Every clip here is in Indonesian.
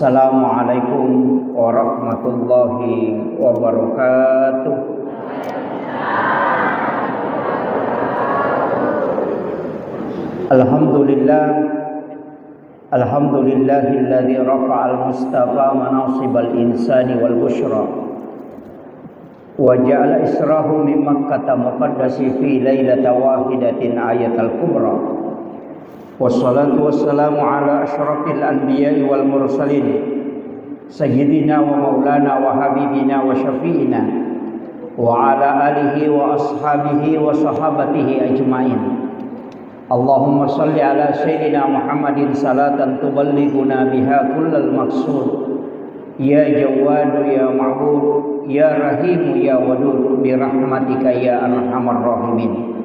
Assalamualaikum warahmatullahi wabarakatuh. Alhamdulillahilladzi rafa'al mustafa manasibal insani wal busyra wa ja'ala israhu min makkata muqaddasi fi lailata wahidatin ayatal kubra. Wassalatu wassalamu ala asyrafil anbiya'i wal mursalin sayyidina wa maulana wa habibina wa syafi'ina wa ala alihi wa ashabihi wa sahabatihi ajma'in. Allahumma salli ala sayyidina Muhammadin salatan tuballighuna biha kullal maqsud. Ya Jawadu ya Ma'bud ya Rahimu ya Wadud bi rahmatika ya arhamar rahimin.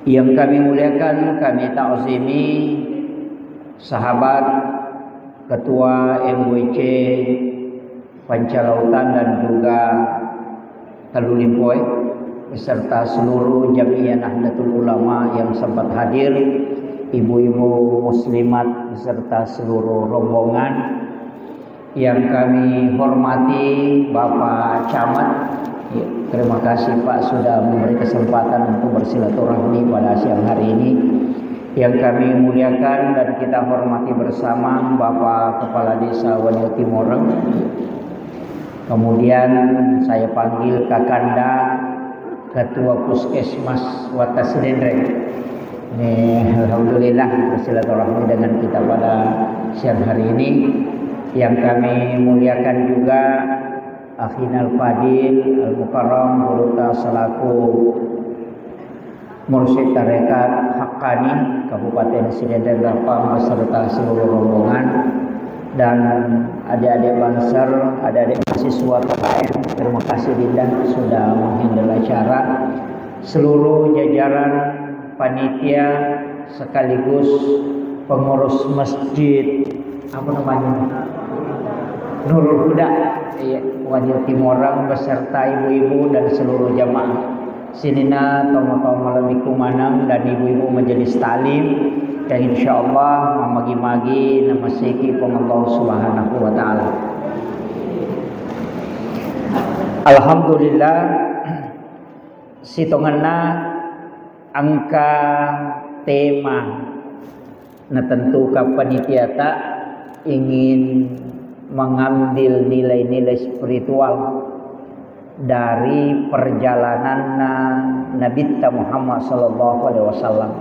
Yang kami muliakan, kami ta'zimi sahabat Ketua MWC Pancalautan dan juga Talulimpoy beserta seluruh Jamiah Nahdlatul Ulama yang sempat hadir, ibu-ibu muslimat beserta seluruh rombongan yang kami hormati, Bapak Camat. Ya, terima kasih Pak sudah memberi kesempatan untuk bersilaturahmi pada siang hari ini. Yang kami muliakan dan kita hormati bersama Bapak Kepala Desa Wanyau Timoreng. Kemudian saya panggil Kakanda Ketua Puskesmas Watas Dendreng. Alhamdulillah bersilaturahmi dengan kita pada siang hari ini. Yang kami muliakan juga Akhinal Fadil Al-Mukarram Buluta selaku Mursyid Tarekat Haqqani Kabupaten Sidendeng Rapam beserta seluruh rombongan dan adik-adik Banser, adik-adik mahasiswa KKN. Terima kasih Dinda sudah menghandle acara. Seluruh jajaran panitia sekaligus pengurus masjid apa namanya? Nurul Huda Wanyau Timoreng beserta ibu-ibu dan seluruh jamaah sinina tomo-tomo lebih kumanang dan ibu-ibu majelis talim dan insyaallah mamagi-magi nama siki pengallah subhanahu wa ta'ala. Alhamdulillah sitonganna angka tema na tentu ka panitia ingin mengambil nilai-nilai spiritual dari perjalanan Nabi Muhammad sallallahu alaihi wasallam.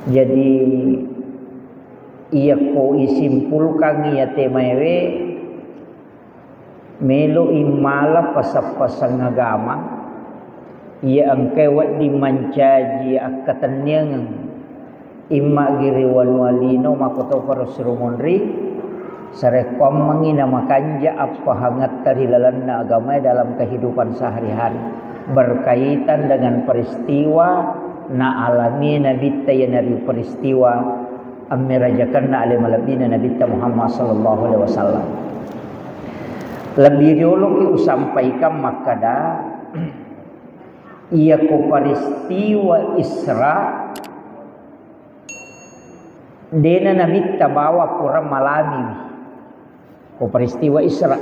Jadi ia ko isimpulkan ia temawe melo imala pasap-pasang agama ia angkewat dimancaji akatanyang imma giriwan walino makoto parusrumonri sarekom mangina makanja apa hangat tarilalanna agama dalam kehidupan sehari-hari berkaitan dengan peristiwa na alami Nabi tayanari peristiwa amirajakanna alim alabina Nabi Muhammad sallallahu alaihi wasallam. Lebih dulu ki sampaikan makada ia ko peristiwa Isra dena Nabi bawa kurang malami ko peristiwa Isra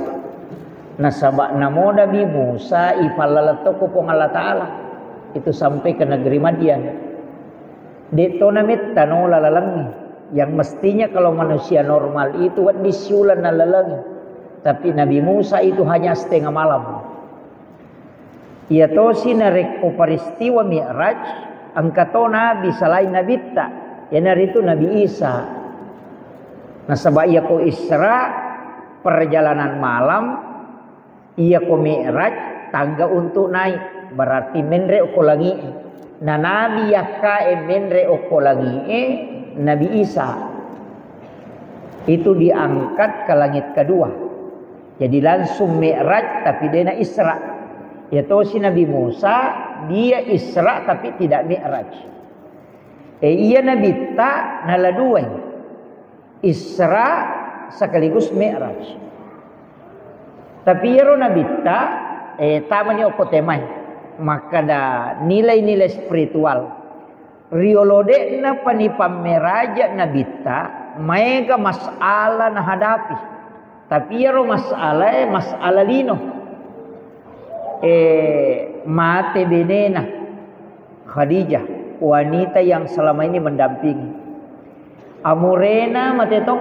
nasabak namo Nabi Musa ipalalato ko pong Allah Ta'ala itu sampai ke negeri Madian. Dito namit tanong lalalangi yang mestinya kalau manusia normal itu wat disulan na lalangi, tapi Nabi Musa itu hanya setengah malam. Ia to sinarek ko peristiwa Mi'raj angkato Nabi selain Nabi yanar itu Nabi Isa. Nasabak ia ko Isra perjalanan malam, ia ko Mi'raj tangga untuk naik berarti menre ko langi. Na Nabi yakae menre ko langi Nabi Isa itu diangkat ke langit kedua. Jadi langsung Mi'raj tapi dia Isra. Yaitu si Nabi Musa dia Isra tapi tidak Mi'raj. Iya Nabi nala dua Isra sekaligus Mi'raj. Tapi ya Nabi tamani okotemai maka da nilai-nilai spiritual riolode na panipameraja Nabi mega masalah na hadapi. Tapi yaro masalah lino. Mate benena Khadijah, wanita yang selama ini mendampingi. Amurena matetok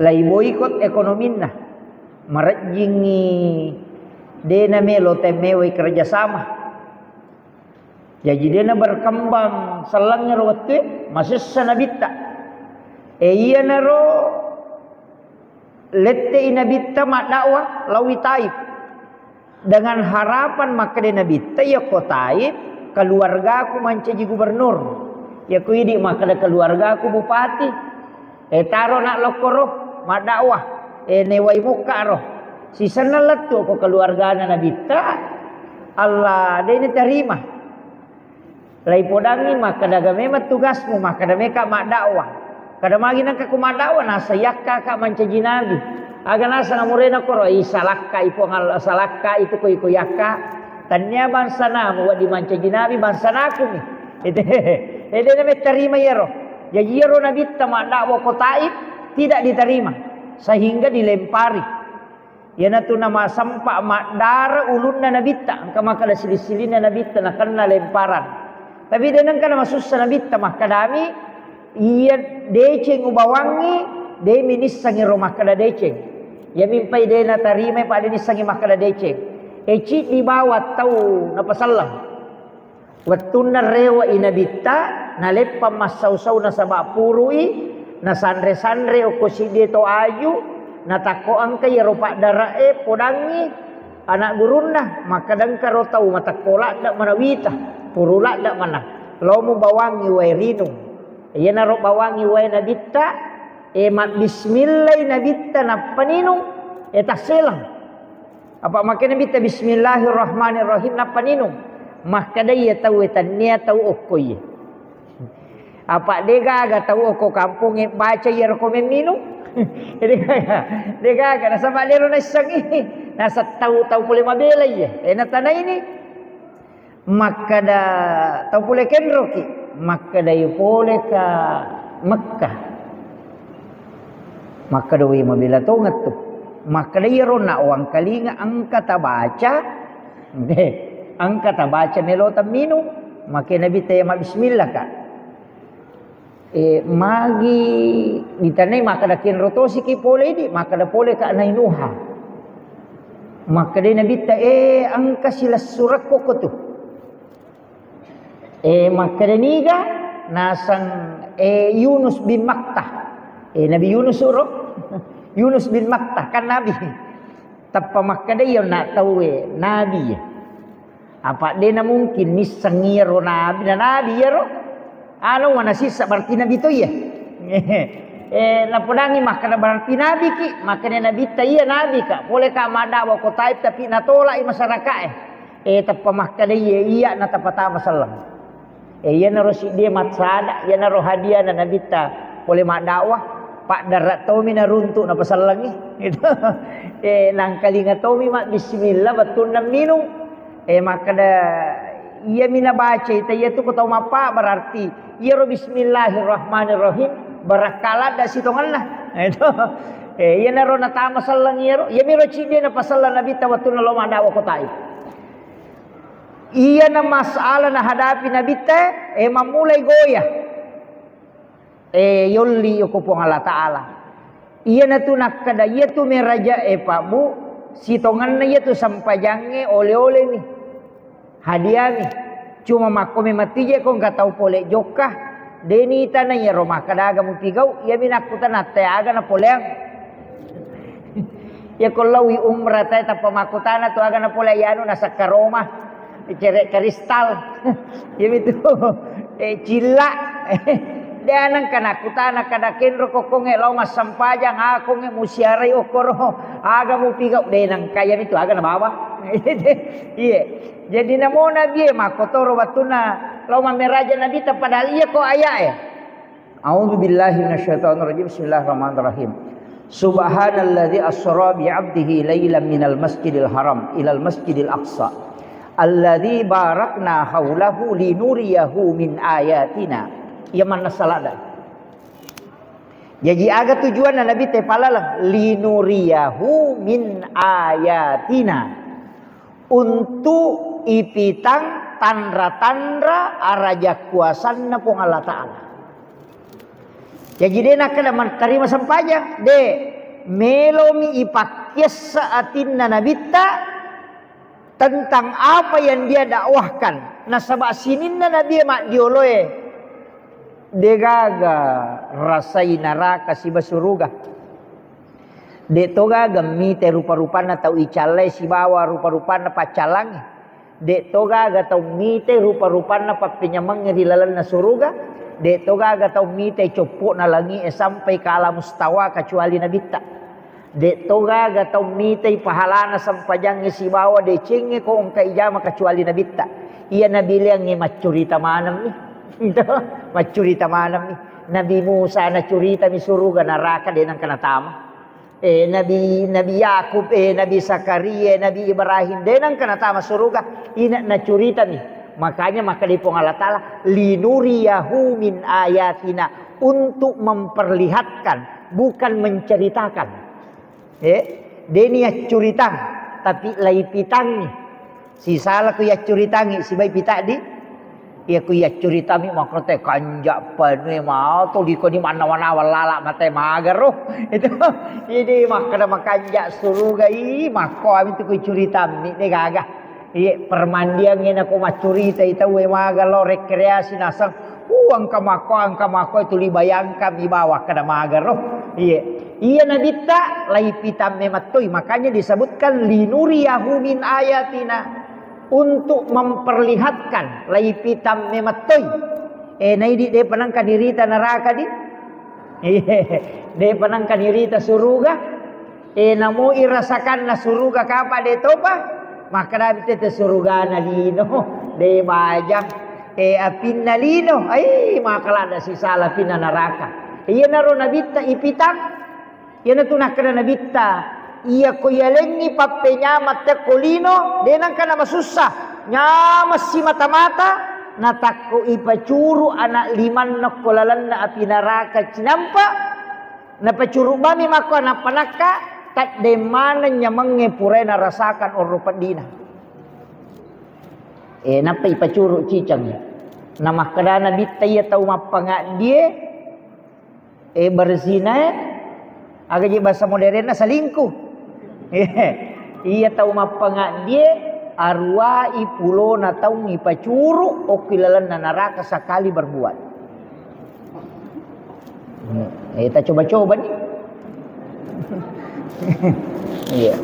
lai boikot ekonominna. Marajingi dena melo temewe kerjasama. Jadi dena berkembang selangnya rote masih sanabita. Iya naro lette inabita mak dakwah lawi taib. Dengan harapan maka dena bita ya ko taib keluarga aku menjadi gubernur. Ya ku idi maka da keluarga aku bupati. Taro nak lokoro mak dakwah. Newai muka roh. Si sanalat tu ko keluarga na nabita. Allah dena terima. Lai podangi maka daga memang tugasmu maka da meka mak dakwah. Kada magi nang ka mak dakwah nasa yakka ka menjadi nabi. Aga nasa ngamurena ko ro salakka ipo ngal salakka itu ko iko yakka. Tanya bangsa namu wa di menjadi nabi bangsa naku ni. Ede na terima yero. Jadi yero nabi mak dakwah ko taib tidak diterima sehingga dilempari. Yana tu nama sampak mak dara ulunna nabita angka maka da silisilina nabita na kena lemparan. Tapi denang kana masusah nabita maka dami iya deceng ubawangi de minis sangi rumah kada deceng. Ya mimpai de na tarima pa de sangi makada deceng. Eci di bawah tau na pasallam. Wattuna rewa inabita na leppa masau-sau na sabak purui na sandre-sandre o kuside to ayu na tako angka ya rupa darae podangi anak gurunna maka dang karo tau matakola dak manawita purula dak mana lomo bawangi wae rinung iya naro bawangi wae nabita mat bismillah nabita na paninung selang apa makanya nabita bismillahirrahmanirrahim na paninung maka daya tau etania tau okoy apa dega ga tau oko kampung baca ya rekomen minum dega ga nasa balero na sangi nasa tau pule mabela ya na tanay ini maka da tau pule kenroki maka da pole ka Makkah maka da wi mabela tongat tu maka da yero na wang kalinga angka tabaca angka tabaca melota minum maka nabi tema bismillah ka magi ditanay maka da kinrotosi ki pole di maka da pole ka nainuha maka da nabi ta angka sila surat ko tu maka da niga nasang Yunus bin Maktah Nabi Yunus uro Yunus bin Maktah kan nabi tappa maka da yon na tawe nabi apa de na mungkin misangiro nabi na nabi yero ano wana sisa berarti nabi to ya na podangi maka na berarti nabi ki maka na nabi ta iya nabi ka boleh ka madawa ko taib tapi natola i masyarakat tappa maka da iya na tapata masallam iya na ro si dia matsada iya na ro hadiah na nabi ta boleh madawa pak darat tomi na runtuk na pasallang gitu nang kalinga tomi mak bismillah betul na minum maka da iya mina baca itu iya tu kau apa berarti iya ro bismillahirrahmanirrahim barakala da sitongan lah itu iya na ro na tama sallang iya ro iya miro cide na pasallan nabi tawatun na loma dawa ko taib iya na masalah na hadapi nabi te mamulai goyah yolli ko po Allah taala iya na tu nakada iya tu meraja pak bu sitongan na iya tu sampajange ole-ole ni hadiah ni cuma makome matije ko enggak tahu pole jokah deni tanah ya rumah kadaga mu pigau ya minakutan ate aga na poleang ya kolawi umrah ta pamakutana tu aga na pole yanu na sakaroma cerek kristal ya itu cila dia nang kanakutana kadakin ro kokonge loma sampajang aku nge musiarai okoro aga mu pigau de nang kaya itu aga na bawa iya jadi namo nabi makotoro batuna loma meraja nabi ta padahal iya ko aya a'udzubillahi minasyaitonir rajim bismillahirrahmanirrahim subhanalladzi asra bi 'abdihi lailan minal masjidil haram ilal masjidil aqsa alladzi barakna haulahu linuriyahu min ayatina ya mana salada Jadi aga tujuan Nabi teh palalang linuriyahu min ayatina, untuk ipitang tandra-tandra araja kuasanna pung Allah Ta'ala. Jadi dia nak kena menerima sampajang de melomi ipakyas saatinna nabita tentang apa yang dia dakwahkan. Nasabak sininna Nabi mak dioloe degaga rasai neraka si basuruga. De toga gemi te rupa-rupana tau icalai si bawa rupa-rupana pacalangi. De toga ga tau mite rupa-rupana papinyamang di lalan na suruga. De toga ga tau mite copok na langi sampai ke alam mustawa kecuali nabita. De toga ga tau mite pahalana sampajang si bawa de cenge ko ongkai jama kecuali nabita. Iya nabi yang macurita manam ni. Itu macurita manam ni. Nabi Musa na curita mi suruga neraka denang kana tama. Nabi Yakub, Nabi Zakaria, Nabi Ibrahim denang kana tama suruga. Ina na curita mi. Makanya maka dipong Allah Ta'ala linuriyahu min ayatina, untuk memperlihatkan bukan menceritakan. Denia curitang tapi lai pitang ni. Si salah ku ya curitangi si bai pita di. Ya ku ya curitami makrote kanjak panwe mau tu di ko di mana-mana walala mate magaro. Itu ini makna makanjak suruga i mako ami tu ku curitami de gagah. Iya permandian ngena ko macurita itu we magalo rekreasi nasang. Angka mako itu libayangka di bawah kada magaro. Iya nabita lai pitam mematoi, makanya disebutkan linuriyahu min ayatina, untuk memperlihatkan lai pitam mematoi. Naidi de panangkan dirita neraka di. De panangkan dirita suruga. Namo irasakan na suruga kapa de topa. Maka nabi te suruga na lino de bajang apin na lino ay makalada si sala pina neraka. Iya naro nabita ipitang. Iya na tunah kana nabita. Iya ko yalengi pape nyamat te kolino denang kana masusah. Nyamas si mata-mata natakko ipacuru anak liman nakolalan na api neraka cinampa. Napacuru bami mako anak panaka tak de mana nyamenge purena rasakan orupan dina. Napa ipacuru cicang. Nama kadana bita iya tau mapanga dia berzina agak je bahasa modernna selingkuh. Iya tau mapanga dia arwah ipulo na tau ngipacuru o kilalan na neraka sekali berbuat. Kita coba-coba nih. Iya.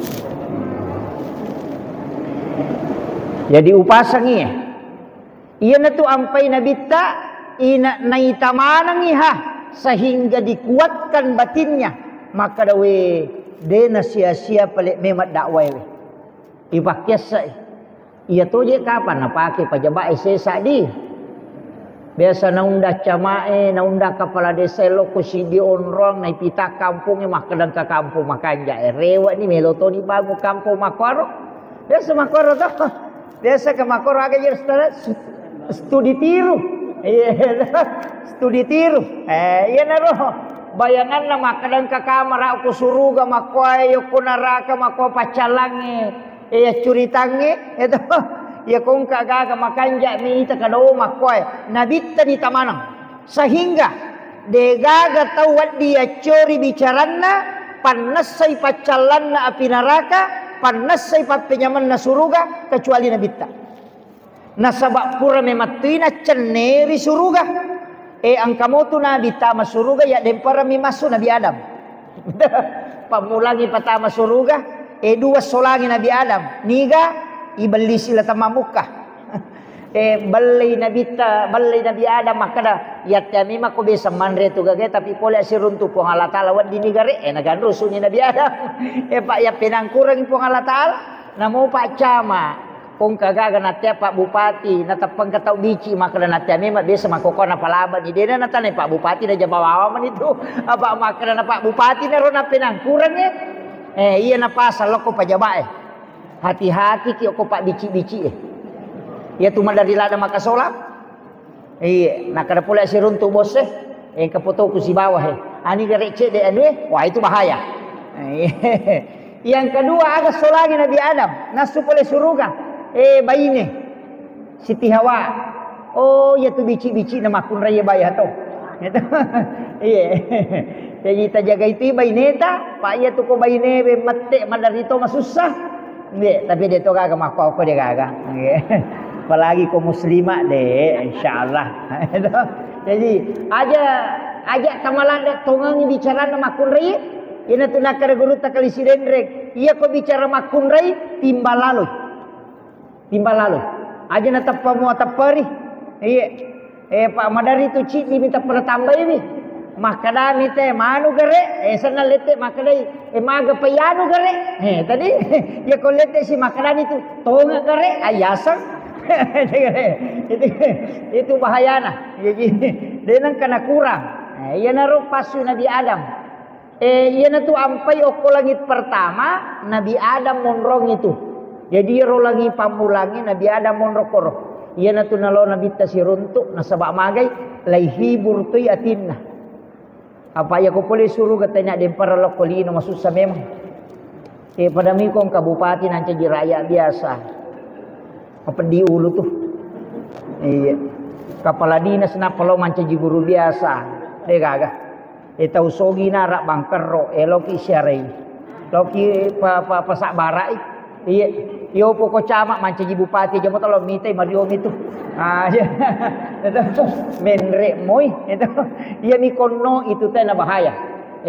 Jadi upasang iya. Iya na tu ampai nabita ina naitamanang iha sehingga dikuatkan batinnya, maka dawe dena sia-sia pelik memat dakwah we. Ipakyasa. Iya tu je kapan napake pajabai sesa di. Biasa naunda camae, naunda kepala desa loko si di onrong na pita kampungnya makadang ke kampung makanja. Rewa ni meloto ni bangu kampung makoro. Biasa makoro tu. Biasa ke makoro agak je studi tiru. Studi tiru. Iya naro. Bayangan na makadang ke kamar aku suruga makwai aku neraka makwa pacalange. Iya curitange itu. Ya kong kagaga makanja mi ita kadao makwai nabita di tamanang sehingga degaga tawad dia curi bicaranna panasai pacalanna api neraka panasai papinyaman na suruga kecuali nabita nasabak pura mematuina ceneri suruga angkamotu nabita masuruga ya dempara mimasu Nabi Adam pamulangi patama suruga dua solangi Nabi Adam niga ibeli sila tamamuka balay Nabi Adam makada yatami mako bisa manre tu gage tapi pole si runtu po Allah Taala wan dinigare naganruso ni Nabi Adam pak ya pinangkurang po Allah Taala namo pak cama kung kagaga natya pak bupati natapang katau bici makada natya mi bisa makokona palaban ide na natane pak bupati na jabawa man itu apa makada na pak bupati na ro na pinangkurang iya na pasal loko pajabae. Hati-hati kio ko pak bici-bici ya tu dari lada maka solat iya nak ada pula si runtu bos kapoto ku si bawah Ani gerecek de anu, wah itu bahaya. Yang kedua agak solagi Nabi Adam, nasu oleh surga. Bayi ni, Siti Hawa. Oh, ya tu bici-bici nama kun raya bayar tu. Iya. Jadi kita jaga itu bayi neta, pak ya tu ko bayi ne mate madarito masusah. Nggih, tapi dia tu kagak makau ko dia kagak. Apalagi ko muslimah deh, insyaallah. Jadi aja tamalan dek tongang bicara nama kun raya. Ina tu nak guru tak kali sidendrek. Ia ko bicara makun raya timbal lalu. Aja na tappa mo tapari. Iya, Pak Madari tu cik diminta pernah tambah ini. Makadami teh manu gere, sana lete makadai, maga payanu gere. Tadi ya kau lete si makadani tu tonga gere, ayasan. Itu bahaya nah. Jadi denang kena kurang. Ia naruh pasu Nabi Adam. Ia na tu ampai oko langit pertama Nabi Adam monrong itu. Jadi ro lagi pamulangi Nabi Adam monrong koro. Ia na tu nalo Nabi tasiruntuk nasabak magai laihi burtui atinna. Apa ya ko boleh suruh katanya dempar lokolino masusah memang. Pada mikong kabupaten nanti jiraya biasa. Apa di ulu tuh. Iya. Kepala dinas na palo manca guru biasa. Deh kagak. Tahu sogi narak bangkero eloki syarei. Loki pasak barai. Iya. Yo pokok camak manca bupati jamu talo mitai Mario itu. Itu menrek moy itu. Ia mikono itu teh na bahaya.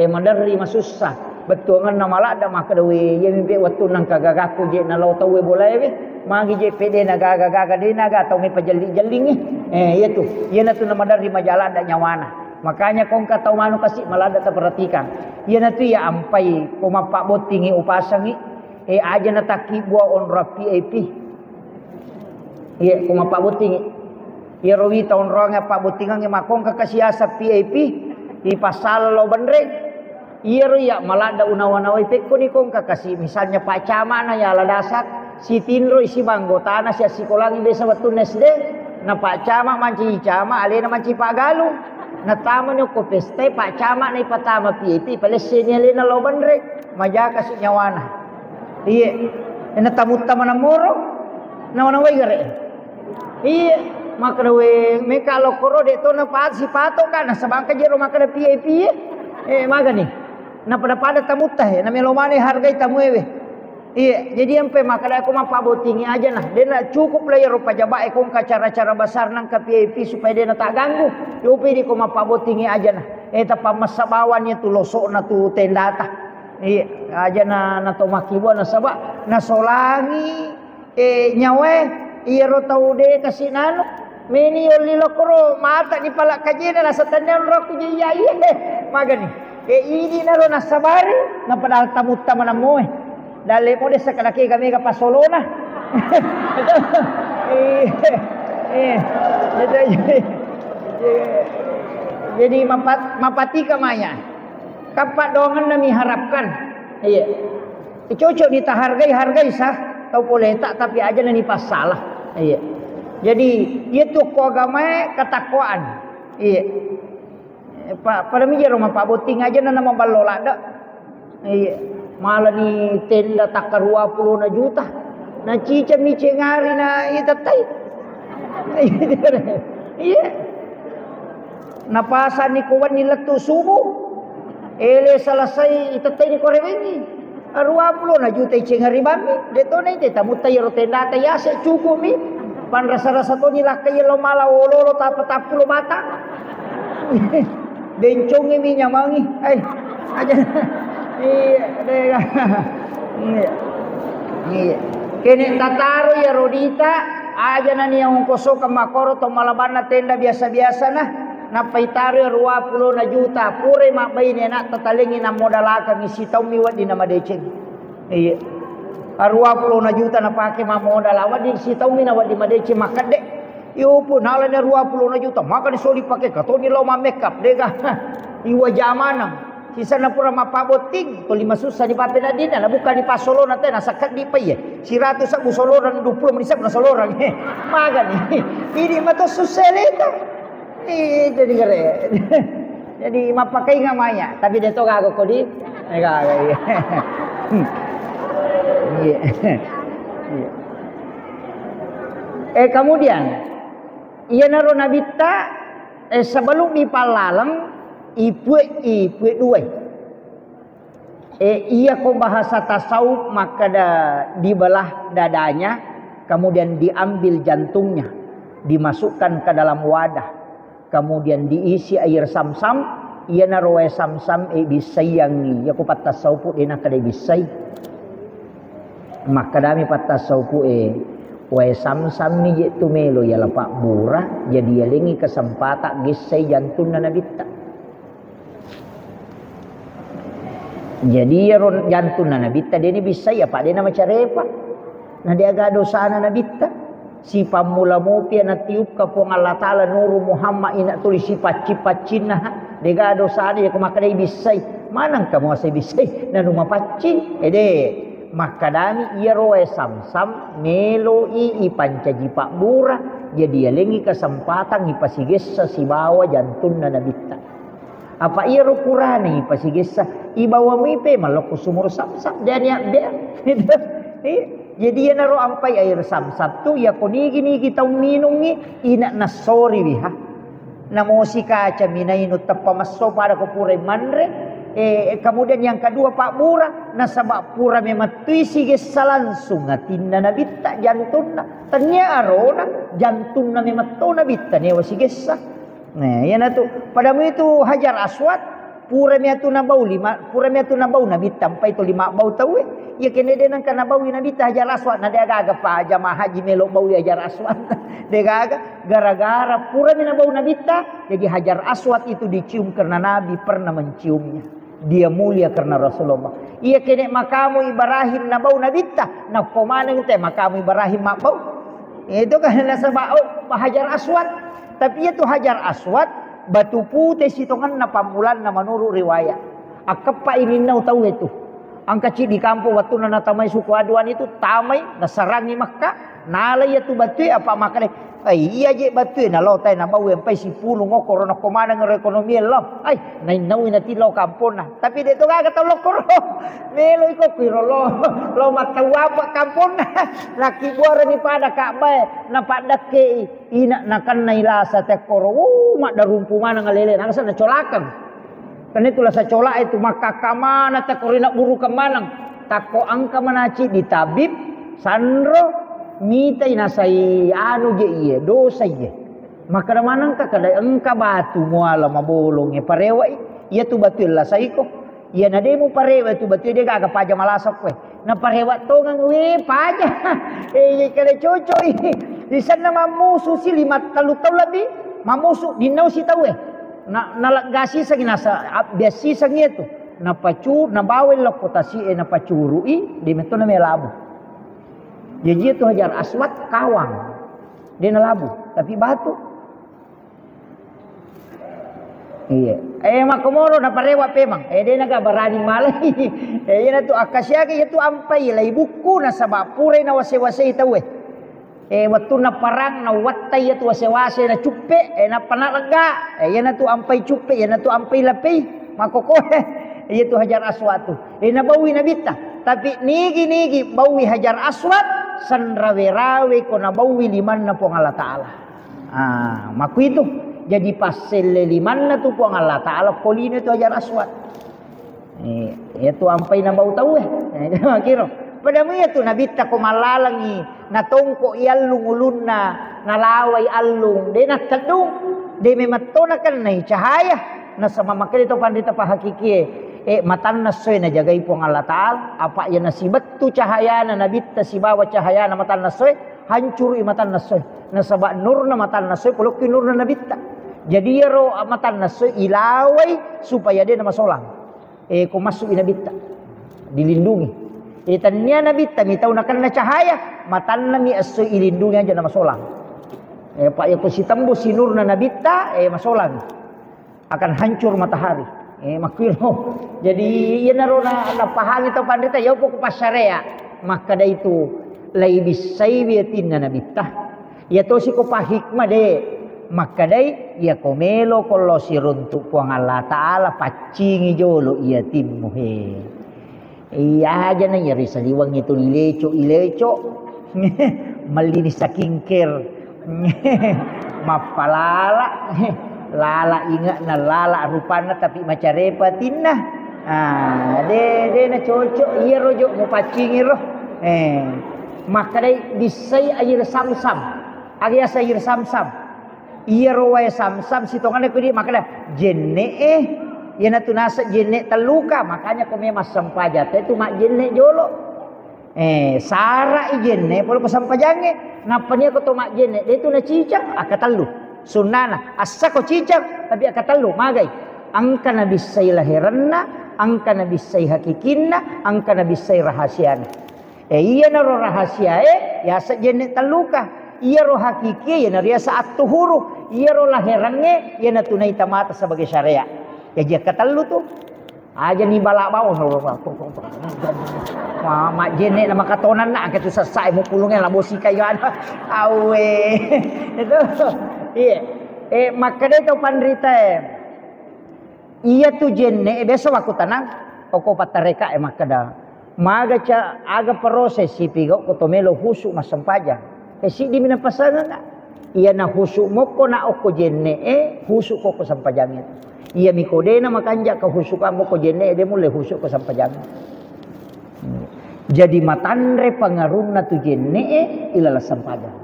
Mandari masusah. Betul kan nama lah ada maka dewe. Ia mimpi waktu nang kagagaku je na lau tahu boleh be. Magi je pede na gaga de naga tau me pajeling ni. Iya tu. Ia na tu nama dari majalah ada nyawana. Makanya kau tahu manu kasih malah ada terperhatikan. Ia na tu ya ampai koma pak botingi upasangi. Aja na taki buah on rapi api. Iya, koma pak boting. Iya rawi tahun rongnya pak botingan yang makong kakasiasa PAP di pasal lo benrek. Iya ya malah ada unawanawai peko ni kong kakasi misalnya pak cama na ya ala dasar si tinro isi banggotana si asikolangi desa watu nesde na pak cama manci cama alena manci pak galu na tama nyo ko peste pak cama na ipatama PAP palesnya alena lo benrek majaka si nyawana. Iya, ena tamu-tamu namoro, nawanawai gare. Iya, makarawe meka lo koro de to na pat si pato kana sabangka jero makara PAP. Maga ni. Na pada tamu tah na melomane hargai tamu ewe. Iya, jadi empe makara aku mapa botingi aja nah. Dia nak cukup lah ya rupa jaba ekong ka cara-cara besar nang ka PAP supaya dia tak ganggu. Yopi di ko mapa botingi aja nah. Tapa masabawannya tu losok na tu tenda tah. Iya, aja na tomakiwa na sabak na solangi nyawe iya ro tau de kasi nano meni oli lokoro mata ni pala kajena na satanan ro ku iya magani ini na ro na sabari na padal tamu-tamu na moe dale mo de sa kalaki kami ka pasolona jadi mapati kamaya. Kapak dongan nami harapkan. Iya. Cocok hargai sah. Tahu boleh tak tapi aja nani pas salah. Iya. Jadi itu ko agama ketakwaan. Iya. Pada mi rumah Pak Boting aja nama balola dak. Iya. Malah ni tenda takar 20 na juta. Na cica mi cengari na itatai. Iya. Napasan ni kuwan ni letu subuh. Ele selesai itatai ni korewengi. 20 na juta cengari bami. Deto na ite tamu tayo tenda tayo se cukup mi. Pan rasa-rasa to ni lakay lo mala ololo tapulo mata. Bencong mi nyamangi. Ay. Aja. Iya. Iya. Kene tataro ya rodita aja na niya ungkoso ka makoro to malaban na tenda biasa-biasa na. Napaitari 20 na juta pure mabay ni nak tatalingi na modalaka ngisi taw miwat di nama deceng. Iya. 20 na juta na pake modal awat di si taw minawat di madece makade. Iyo pun halanya 20 na juta maka disoli pake katoni lo makeup dega. Iwa jamanang. Sisa na pura mapaboting to 5 susah di papen adina na bukan di pasolo na teh na sakat di paye. Si ratu sa busoloran 20 menisap na soloran. Maga ni. Ini mah to suseleta. Jadi kere. Jadi mapakai ngamaya, tapi dia tu gago ko di. Gago. Iya. Kemudian ia naro nabita sebelum dipalalang ipue dua. Ia ko bahasa tasawuf maka dibelah dadanya, kemudian diambil jantungnya, dimasukkan ke dalam wadah, kemudian diisi air samsam. Ia naro samsam bisai yang ia ko patasawuf ina kada bisai. Maka dami patasawuf wae samsam ni je tumelo ya lapak murah jadi ya lengi kesempatan gisai jantung na nabita. Jadi ya jantung na nabita dia ni bisa ya pak dia nama carepa. Nah dia agak dosa na nabita. Si pamula mopi na tiup ka po Allah taala nuru Muhammad ina tulis sifat cina. Dia agak dosa dia kumaka dia bisai. Manang kamu asai bisai na rumah pacin maka dami ia roe samsam melo ipancaji pak murah jadi ya lengi kesempatan ipasigesa si bawa jantung na nabita. Apa ia rukurani ipasigesa ibawa mipe maloko sumur samsam dia jadi ia naro ampai air samsam tu ya konigi taung minungi ina nasori biha namo si kaca minainu tappa maso pada kopure manre. Kemudian yang kedua pak murah nasabak pura mematui sigesa langsung ngatinna nabita jantungna tanya arona jantungna mematona bita newa sigesa. Nah yana tu padamu itu hajar aswad pura meatu nabau nabita sampai itu 5 bau tahu ya kene denan kana bau nabita hajar aswad na dia gaga pa jamaah haji melo bau hajar aswad dia gaga gara-gara pura menabau nabita jadi hajar aswad itu dicium karena nabi pernah menciumnya. Dia mulia karena Rasulullah. Ia kene makamu Ibrahim nabau nabita. Nah komana kita makamu Ibrahim mabau. Itu kan nasabau hajar aswad. Tapi itu hajar aswad batu putih sitongan na pamulan na menurut riwayat. Akapa ini nau tahu itu. Angkaci di kampung waktu na tamai suku aduan itu tamai nasarangi Makkah. Nalai itu batu apa makane. Iya je batu na lo tay na bau empai si pulu ngokor na komana ngero ekonomi lo. Nai nau ina ti lo kampung na. Tapi dia tu kagak tahu lo koro. Melo iko piro lo matau apa kampung na. Laki buara ni pada Ka'bah na pada ke ina nakan na ilasa te koro. Mak darumpu mana ngalele nang sana colakan. Kan itulah sa colak itu maka kamana te koro nak buru kemanang. Tako angka manaci di tabib sandro mitai nasai anu je iya dosa iya maka manang ka kada engka batu muala mabolong parewa iya tu batu la saiko iya na demo parewa tu batu dia gaga paja malasok we na parewa to ngang we paja kada coco di sana mamusu si 5 talu lebih mamusu dinau si tawe na nalagasi sa ginasa biasi sa ngieto na pacur na bawel la kotasi na pacurui di meto na melabu. Jadi itu hajar aswad kawang. Dia nalabu. Tapi batu. Iya. Makomoro na parewa pemang. Dia naga berani malay. Yana tu akasya itu ampai. Lai buku na sabapure na wase-wase itawe. Waktu na parang na watay itu wase-wase na cupe. Na panalaga. Yana tu ampai cupe. Yana tu ampai lapay. Makokohe. Itu hajar aswad tu. Nabawi nabita. Tapi nigi bawi hajar aswad. San rawe-rawe ko nabawi liman na po ng Allah Ta'ala. Maku itu. Jadi pasel liman na to po ng Allah Ta'ala. Kolino itu hajar aswad. Ito ampay na bau tahu Kiro. Padamu itu nabita ko malalangi. Natongko ialung ulun na. Nalaway alung. Di natadong. Di mematona kan na cahaya. Nasa mamakin ito pandita pa hakiki matan nasoy na jagay po ng Allah Ta'ala apa yan nasibat tu cahaya na nabita si bawa cahaya na matan nasoy hancur matan nasoy nasaba nur na matan nasoy pulok nur na nabita jadi yaro matan nasoy ilaway supaya dia na masolang kung masuk inabita dilindungi tanya nabita mitaw na kan na cahaya matan na mi asoy ilindungi aja na masolang pak ya si tambo si nur na nabita masolang akan hancur matahari makwiro. Jadi ia narona napahang ito pandita yaw po kupasarea. Maka da itu laibis saybiatin na nabita. Ya to si ko pa hikma de maka dai ia komelo kollo siruntuk puang Allah Ta'ala pacingi jolo ia timmu he. Iya aja na yari saliwang itu ileco malini sakingkir mapalala lala ingat na lala rupana tapi maca repatin nah. De na cocok iya rojo mau pacingi roh. Maka dai disai air samsam. Agya sayur samsam. Iya rawai samsam sitongan ko di maka dah jenne ya na tunasa jenne teluka makanya ko memas sampaja itu mak jenne jolo. Sara jenne polo ko sampajange napanya ko to mak jenne dia tu na cicak akatalu. Sunnana asa ko cicak tapi akatalu magai. Angka nabi say lahiranna, angka nabi say hakikinna, angka nabi say rahasiana. Iya na rahasia ya sa jenne teluka. Iya roh hakiki ya naria saat tuhuru. Iya roh lahirannya ya na tunai tamata sebagai syariat. Ya dia katalu tuh. Aja ni balak bawon. Mak jenek nama katonan nak ketu sesai mu pulungnya lah bosi kayu ada. Awe. Itu. Iya. Maka dia tu pandrita iya tu jenek besok aku tanang. Koko patareka maka dah. Maga ca aga proses si pigo ko tomelo husuk masampaja. Si di mina pasangan na. Iya na husuk mo ko na oko jenne husuk ko sampajangit. Iya mikode na makanja ka husukan mo ko jenne de mule husuk ko sampajangit. Jadi matanre pangarum na tu jenne ilala sampajang.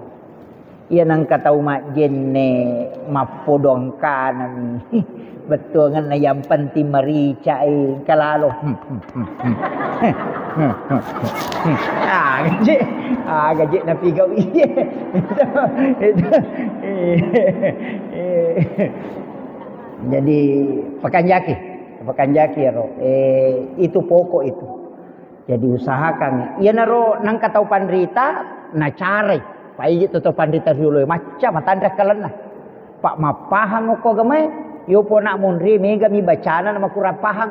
Iya nang katau mak jenne mapodong kanan betul ngan na yang penting marica kalalo. Gaji na pigaw iya. Jadi pakanjaki ya ro. Itu pokok itu. Jadi usahakan. Iya naro nang katau pandrita na care. Pai itu pandrita dulu macam matandra kalena. Pak mapahang ko gamay. Yo po nak munri mega mi bacana nama kurang pahang.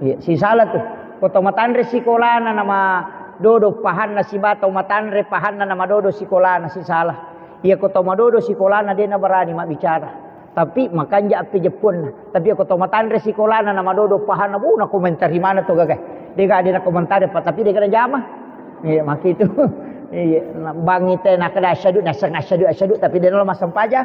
Iya, si salah tuh. Koto matandre sikolana nama dodo pahan na si bato matandre pahan na nama dodo sikolana si salah. Iya koto madodo sikolana dia na berani mak bicara. Tapi makanja api Jepun. Tapi koto matandre sikolana nama dodo pahan na na komentar mana tuh gagay. Dia gak ada komentar tapi dia kena jamah. Iya mak itu. Iya bang ite nak kada asyadu tapi dia nama sampaja.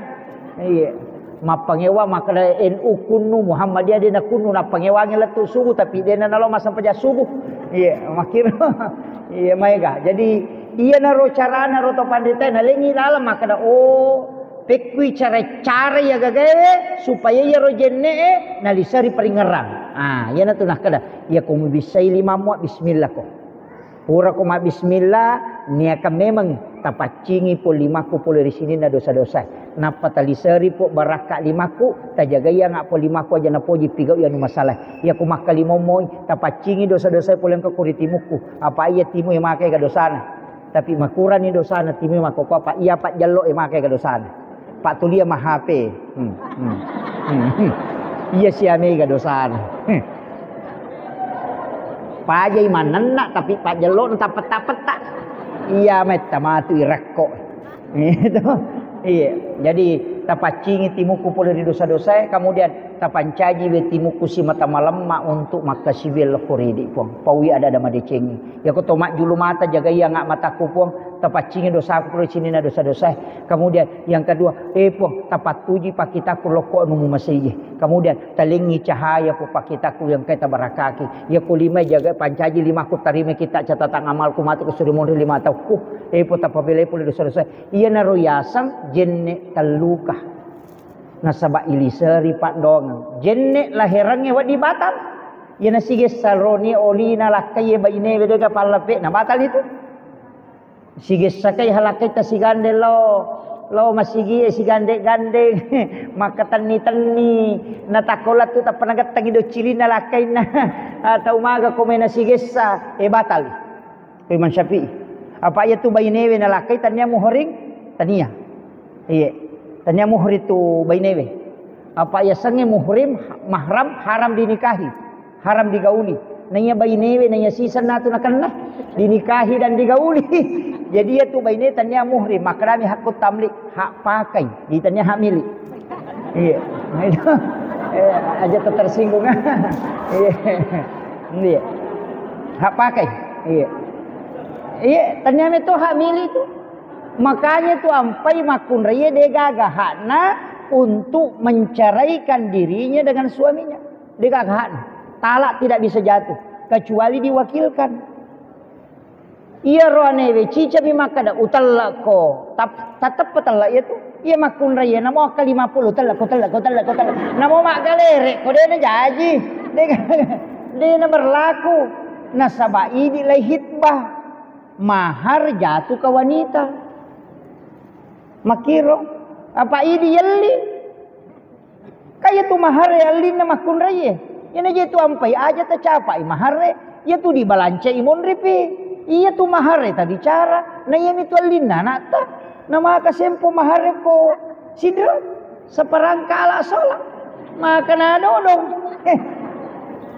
Iya. Mapangewa makna NU kunu Muhammadiyah dia nak kunu nak pangewangi letu subuh tapi dia nak nalo masam paja subuh. Iya makir. Iya maiga. Jadi iya naro cara naro to pandita na lengi dalam makna pekui cara ya gagawe supaya ya rojenne na lisari peringerang. Iya na tu nak kada. Ya kumu bisai lima muat bismillah ko. Pura ko ma bismillah niaka memang tapacingi po limaku po dari sini na dosa-dosa. Napa talisari po baraka limaku tajaga ya ngak po limaku aja na po jipigaw ya no masalah. Ya ku makalimomoy tapacingi dosa-dosa po lang kakuritimuku. Apa iya timu yang makai ka dosana. Tapi makuran ni dosana timu makoko apa iya pak jallo yang makai ka dosana. Pak tulia mah HP. Iya siame ka dosana. Pajai manennak tapi pak jallo entah peta-peta. Iya meta matu irakko. Itu. Iya, jadi tapacingi timuku pula di dosa-dosa, kemudian tapancaji we timuku si mata malam mak untuk maka sibil kuridi pong. Pawi ada madecengi. Ya ko to mak julu mata jaga ya ngak mataku pong, tapacingi dosa aku pula sini na dosa-dosa. Kemudian yang kedua, pong tapatuji pakitaku loko numu masih. Kemudian talingi cahaya po pakitaku yang kita barakaki. Ya ko lima jaga pancaji lima ku tarime kita catatan amalku matu kesurimon 5 tahunku. Po tapabele pula dosa-dosa. Iya naro yasang jenne taluka nasaba ilisari pak dong jenne lahirannya wat di batal ya nasige salroni olina lakai baine bedega palape na batal itu sige sakai halakai ta sigande lo masigi sigande gande maka tani natakolat tu ta panagat tangi do cilina lakai na atau maga komena sige sa batal Imam Syafi'i apa ya tu baine na lakai tanya muhring tania. Iya. Tanya muhrim tu bainewe. Apa ya sange muhrim mahram haram dinikahi, haram digauli. Nanya bainewe nanya sisan natu nakanlah dinikahi dan digauli. Jadi ya tu baini tanya muhrim, maka kami hak tamlik, hak pakai, ditanya hak milik. Iya. Itu aja tersinggung. Iya. Iya. Hak pakai. Iya. Iya, tanya itu hak milik tu. Makanya tu ampai makun raya dia gagah hakna untuk menceraikan dirinya dengan suaminya. Dia gagah hakna. Talak tidak bisa jatuh kecuali diwakilkan. Ia roane we cica bi makada utallak ko tatap petallak itu. Ia makun raya namo akal 50 talak. Namo mak galere ko dia na jaji. Dia na berlaku nasabai di lai hitbah. Mahar jatuh ke wanita. Makiro apa ini yalli? Kaya tu mahar yalli na makun raya. Yan aja tu ampai aja tercapai mahar ya tu dibalance imon ripi. Iya tu mahar ta bicara. Na iya itu alina nata. Nama kasempo mahar ko sidra seperangka ala solat. Maka na dong.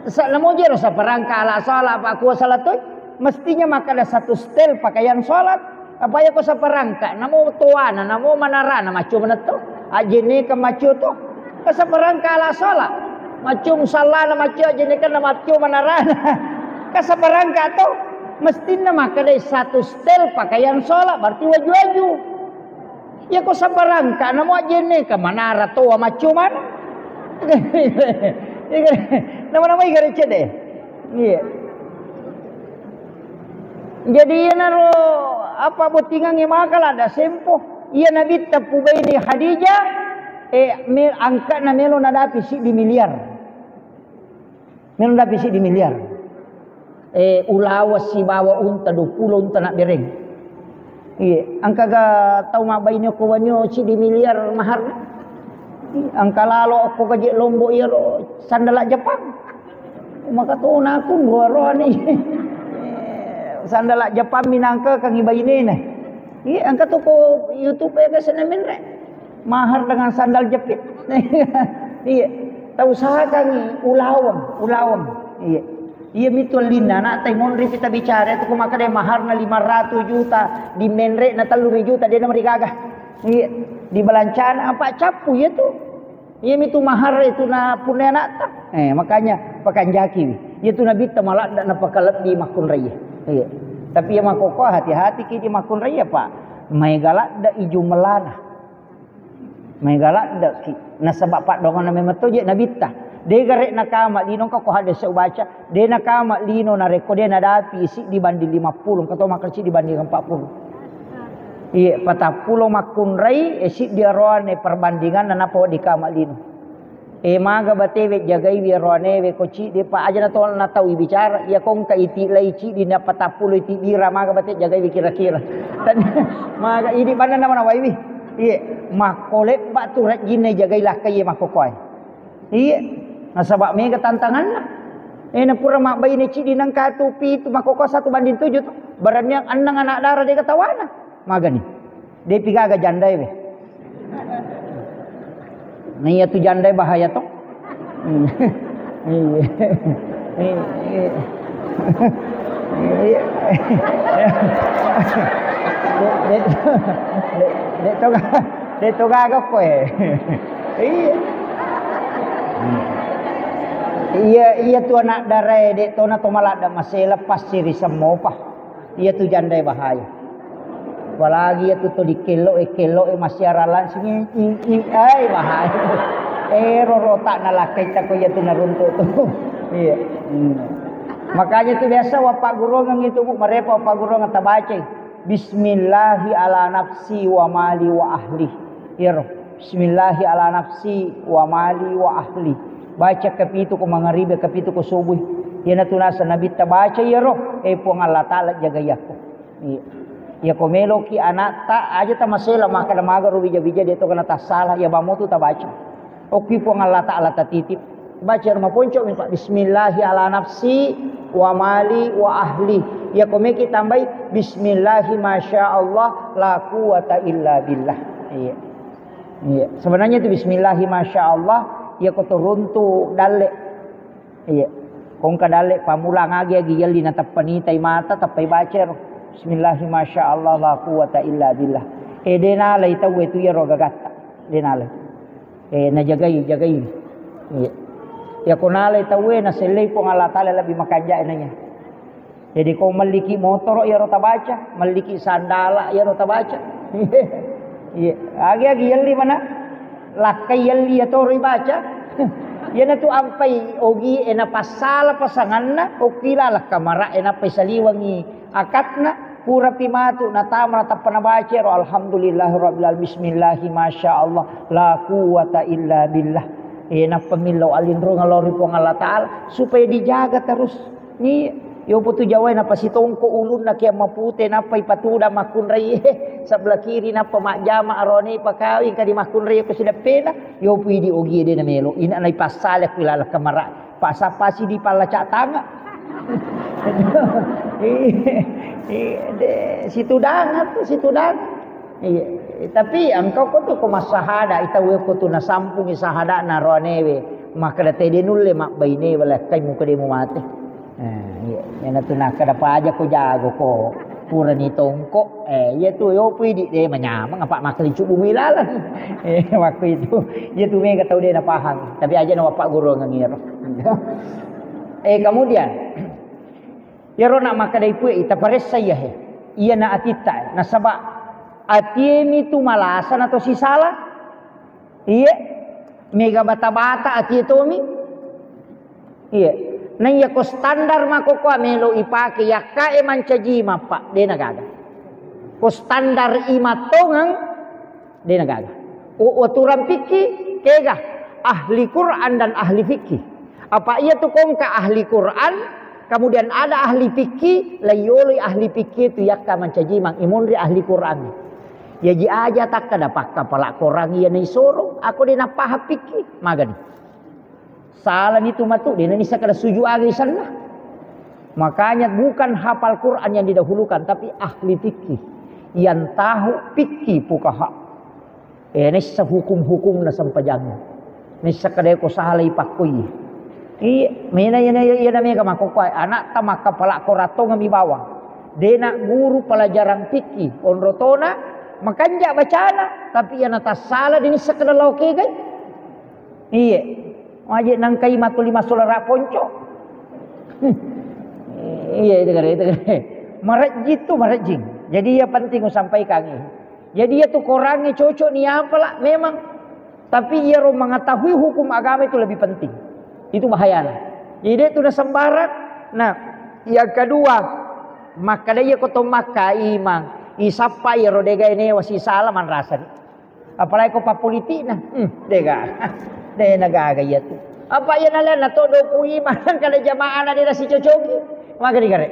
Sa namo jero seperangka ala solat apa ku salat tu mestinya maka ada satu stel pakaian solat. Apa ya ko seperangka namo tuana namo manarana macu meneto. Ajene ke macu tu. Ka seperangka ala solat. Macum salah na macu ajene kan macu manarana. Ka seperangka tu mestinya maka ada satu stel pakaian sholat berarti waju-waju. Ya kok sabarangka namo ajene ke manara to macuman. Nama-nama igarece deh. Iya. Jadi ya naro apa botingan makal ada sempo. Iya nabi tapu baini Khadijah angkat na melo nadapi si di miliar. Melo nadapi si di miliar. Ulawas si bawa unta 20 unta nak bereng. Iya, angka ga tau mabainyo ko wanyo si di miliar mahar. Angka lalo ko gaji lombo iro sandala Jepang. Maka to na kun goro ni. Sandala Jepang minangka kang ibaine na. Iya, angka to ko YouTube ya sana menre. Mahar dengan sandal jepit. Iya, tau usaha kang ulawam. Iya. Ia mitul lina nak taimon ri kita bicara itu kumaka dia mahar na 500 juta di menre na 3 juta dia na merigagah. Iya di balancana apa capu ya tu. Ia mitu mahar itu na punya nak tak. Makanya pakanjaki. Ia tu nabi tamalak dak na pakalat di makun raya. Iya. Tapi ia makoko hati-hati ki di makun raya Pak. Mai galak dak iju melana. Mai galak dak ki. Na sebab Pak dongan na memeto je nabi tah. Dia garek nakama lino kau ada saya baca. Dia nakama lino na rekod dia nadapi isi dibanding 50. Kau makan si dibanding 40. Iya 40 makun rai isi dia roane perbandingan dan apa di kama lino. Maga batewe jagai dia roane we koci dia pa aja na tol na tahu bicara. Ya kong ka iti lai ci di na 40 iti dira maga bate jagai kira-kira. Dan maga ini mana nama na waiwi. Iya makolek batu rek gine jagailah kaya makokoi. Iya nasabak mega tantangan lah. Na pura mak bayi ni cidi nang katupi tu makoko 1:7 tu. Barannya anang anak darah dia ketawana. Maga ni. Dia pigaga jandai we. Nah iya tu jandai bahaya tu. Dia tu gagak kowe. Iya. Iya tu anak darah dek tu na tomalak dah masih lepas siri semua pah. Iya tu jandai bahaya. Apalagi ya tu dikelo masih aralan sini ai bahaya. Rorotak na lakai tak ko ya tu naruntuk tu. Iya. Makanya tu biasa wapak guru ngang itu merepa wapak guru ngang tabaca. Bismillahi ala nafsi wa mali wa ahli. Ya Bismillahi ala nafsi wa mali wa ahli. Baca kapitu ko mangaribe kapitu ko subuh. Yan tunasa nabi tabaca yero po ng Allah Ta'ala jagaya ko. Ya ko melo ki anak ta aja ta masela maka maga ru bija-bija dito kana ta salah ya bamotu tabaca. Oki po ng Allah Ta'ala tatitip. Baca rumah ponco mi Pak Bismillahi ala nafsi wa mali wa ahli. Ya ko meki tambai Bismillahi masyaallah la quwata illa billah. Iya. Sebenarnya itu Bismillahi masyaallah ya ko turun tu dalek. Iya. Kong ka dalek pamulang agi yali na tapani tay mata tapay bacer. Bismillahi masyaallah la quwata illa billah. Denala itaw itu ya roga gatta. Denala. Na jagai. Iya. Ya kunala itaw na selay po Allah Taala lebih makanja nanya. Jadi kau maliki motor ya rota baca, maliki sandala ya rota baca. Iya. Agi yalli mana? Lakai yalli ya tori baca. Yana tu ampai ogi ena pasala pasanganna okilala kamara ena pesaliwangi akatna pura pimatu natama tapana baca alhamdulillahirabbil alamin bismillahi masyaallah la quwata illa billah ena pemilau alindro ngalori po Allah Taala supaya dijaga terus ni yo putu jawai na pasitongko ulun na kaya mapute na pa ipatuda makun ray sebelah kiri na pa majama arone pakawin kadi makun ray ko sila pena yo pwede ogi de na melo ina na ipasala kilala kamara pasapasi di palaca tanga situ dangat tapi engkau ko to ko masahada itawe ko to na sampung sahada na ronewe maka tede nulle mak baine wala kay mo kade mo mate. Yan tu nak kada pa aja ko jago ko pura ni tongko ya tu yo pwede de manyamang apa makali cubu milalan waktu itu ya tu mega tahu dia na paham tapi aja na pak guru ngangir. Kemudian ya ro nak makadai pu ita pares saya iya na atita na saba atiemi tu malasan atau si salah iya mega bata-bata ati tomi iya na iya ko standar mako ko melo ipake yakka mancaji mappa de nagaga ko standar imatongang de nagaga o aturan fikih kega ahli Quran dan ahli fikih apa iya tu kongka ahli Quran kemudian ada ahli fikih layoli ahli fikih tu yakka mancaji mang imunri ahli Quran ya ji aja tak kada pakka pala korang iya nei soro aku de na paha fikih magani salah itu matu dia nisa kada suju agi sana. Makanya bukan hafal Quran yang didahulukan tapi ahli fikih yang tahu fikih fuqaha. Nisa hukum-hukum na sampajang. Nisa kada ko salah ipakui. Mena yana namanya kamakokwai anak tamak kepala korato ngami bawah. Dena guru pelajaran fikih onrotona makanja bacana tapi yana tas salah dini sakada loke kan. Iya. Wajib nang kai matu 5 solara ponco. Iya itu kare. Marajing. Jadi ya penting ku sampaikan ini. Jadi ya tu korangnya cocok ni apalah memang. Tapi ia ro mengetahui hukum agama itu lebih penting. Itu bahaya. Jadi itu dah sembarang. Nah, yang kedua, maka dia koto maka imang. Isapa ya ro dega ini wasi salaman rasa. Apalagi ko pa politik nah. Dega. Dahil nagagaya to. Apa yan nalan na todo po iman kada jamaah na nila si Chochogi. Magari kare.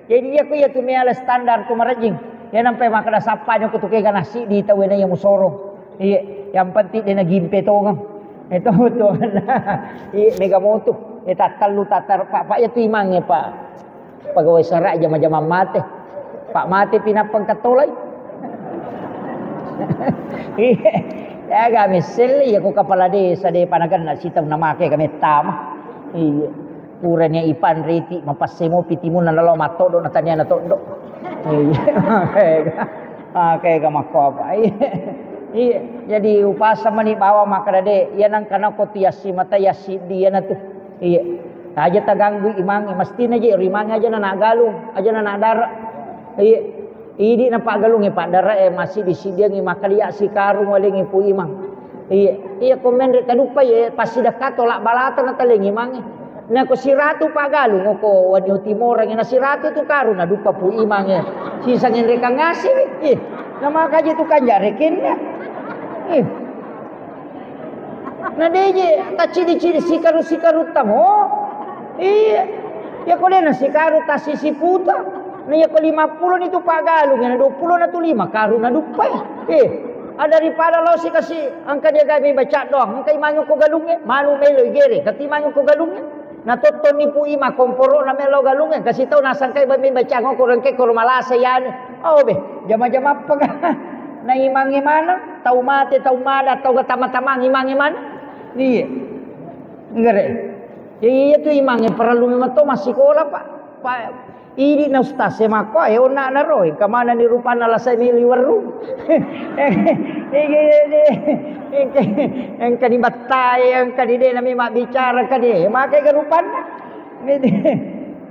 Jadi iya ko ya tumela standar tumarajing. Yan ang pay makada sapa nyo kutuke ka nasi di tawe na yung musoro. Iya, yang penting din nagimpe to ngam. Ito to na. Iya, megamoto. Tatal tatar pa ya tu imang pa. Pagawai sara jama-jama mate. Pak mate pinapangkatulay. Iya. Ya kami sili ya ko kapala desa de panagan na sitaw na make kami tama. Iya. Uranya ipan riti mapasemo pitimun na lalo matodo na tanya na tondo. Iya. Kayak mako apa. Iya. Jadi upasa mani bawa makadade yan ang kana ko tiyasi mata yasi dia na tu. Iya. Aja taganggu imang mesti na je rimang aja na nagalung aja na nadara. Iya. Idi na pagalung Pak dara masih disidiang makalia si karung waling ipu imang. Iya komen rek tadupa ye pasti dah katolak balatan na taling imang. Na ko siratu pagalung ko wanyo timor na siratu tu karung na dupa pu imang ye. Sisangin rek ngasih na makaje tu kanja rekinnya. Na deje ta ciri-ciri sikaru tamo. Iya. Ya ko na sikaru ta sisi puta. Na ya ko 50 itu pagalung na 20 na tu 5 karun na dupai. Ada daripada lo si kasi angka dia gabi baca doang. Angka imanyo ko galungnya, malu melo gere. Kati imanyo ko galungnya. Na toton ni pu ima komporo na melo galungnya. Kasi tau na sangkay ba baca ko rengke ko malasa yan. Oh be, jama-jama pag na imangi mana? Tau mate, tau mada, tau gatama-tama imangi mana? Iya. Ngere. Iya tu imangi perlu memang to masih sekolah Pak. ini na ustaz semako ayo na roy kamana ni rupa na lasay mili waru yang kadi batay yang kadi de nami bicara kadi makai garupan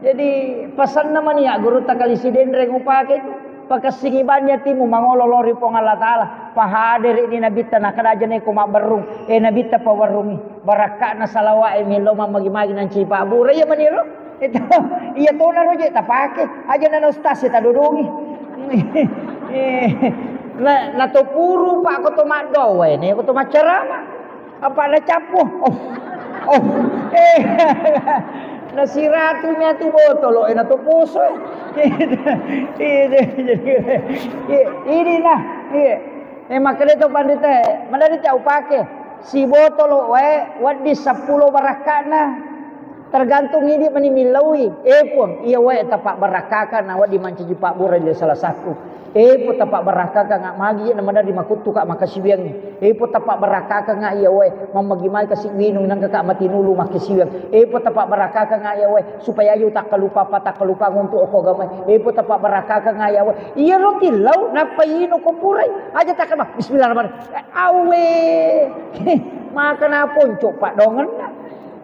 jadi pesan naman ya guru takali sidendre ngupake itu pakasingibannya timu mangololori pong Allah Ta'ala pahadir ini nabi tanah kadaja ne kuma berung nabi ta pawarungi baraka na salawa milo mamagi-magi nan cipa bura ya maniro itu iya to na roje ta pake aja na ustaz ta dudungi na to puru pak ko to madowe ne ko to macarama apa na capo na siratu mi atu botolo na to puso ini nah makanya to pandita madari tau pake si botolo wadi 10 barakana tergantung ini menimilawi pun iya tapak barakakan awak dimanci pak bura dia salah satu pun tapak barakakan ngak magi nama dari makutu kak makasibiang pun tapak barakakan ngak iya mamagi-magi kasih minum nang kakak mati nulu makasibiang pun tapak barakakan ngak iya supaya ayu tak kelupa untuk oko gamai pun tapak barakakan ngak iya roti lau napa ino kupurai aja tak kena bismillahirrahmanirrahim awe makan apa pak dongen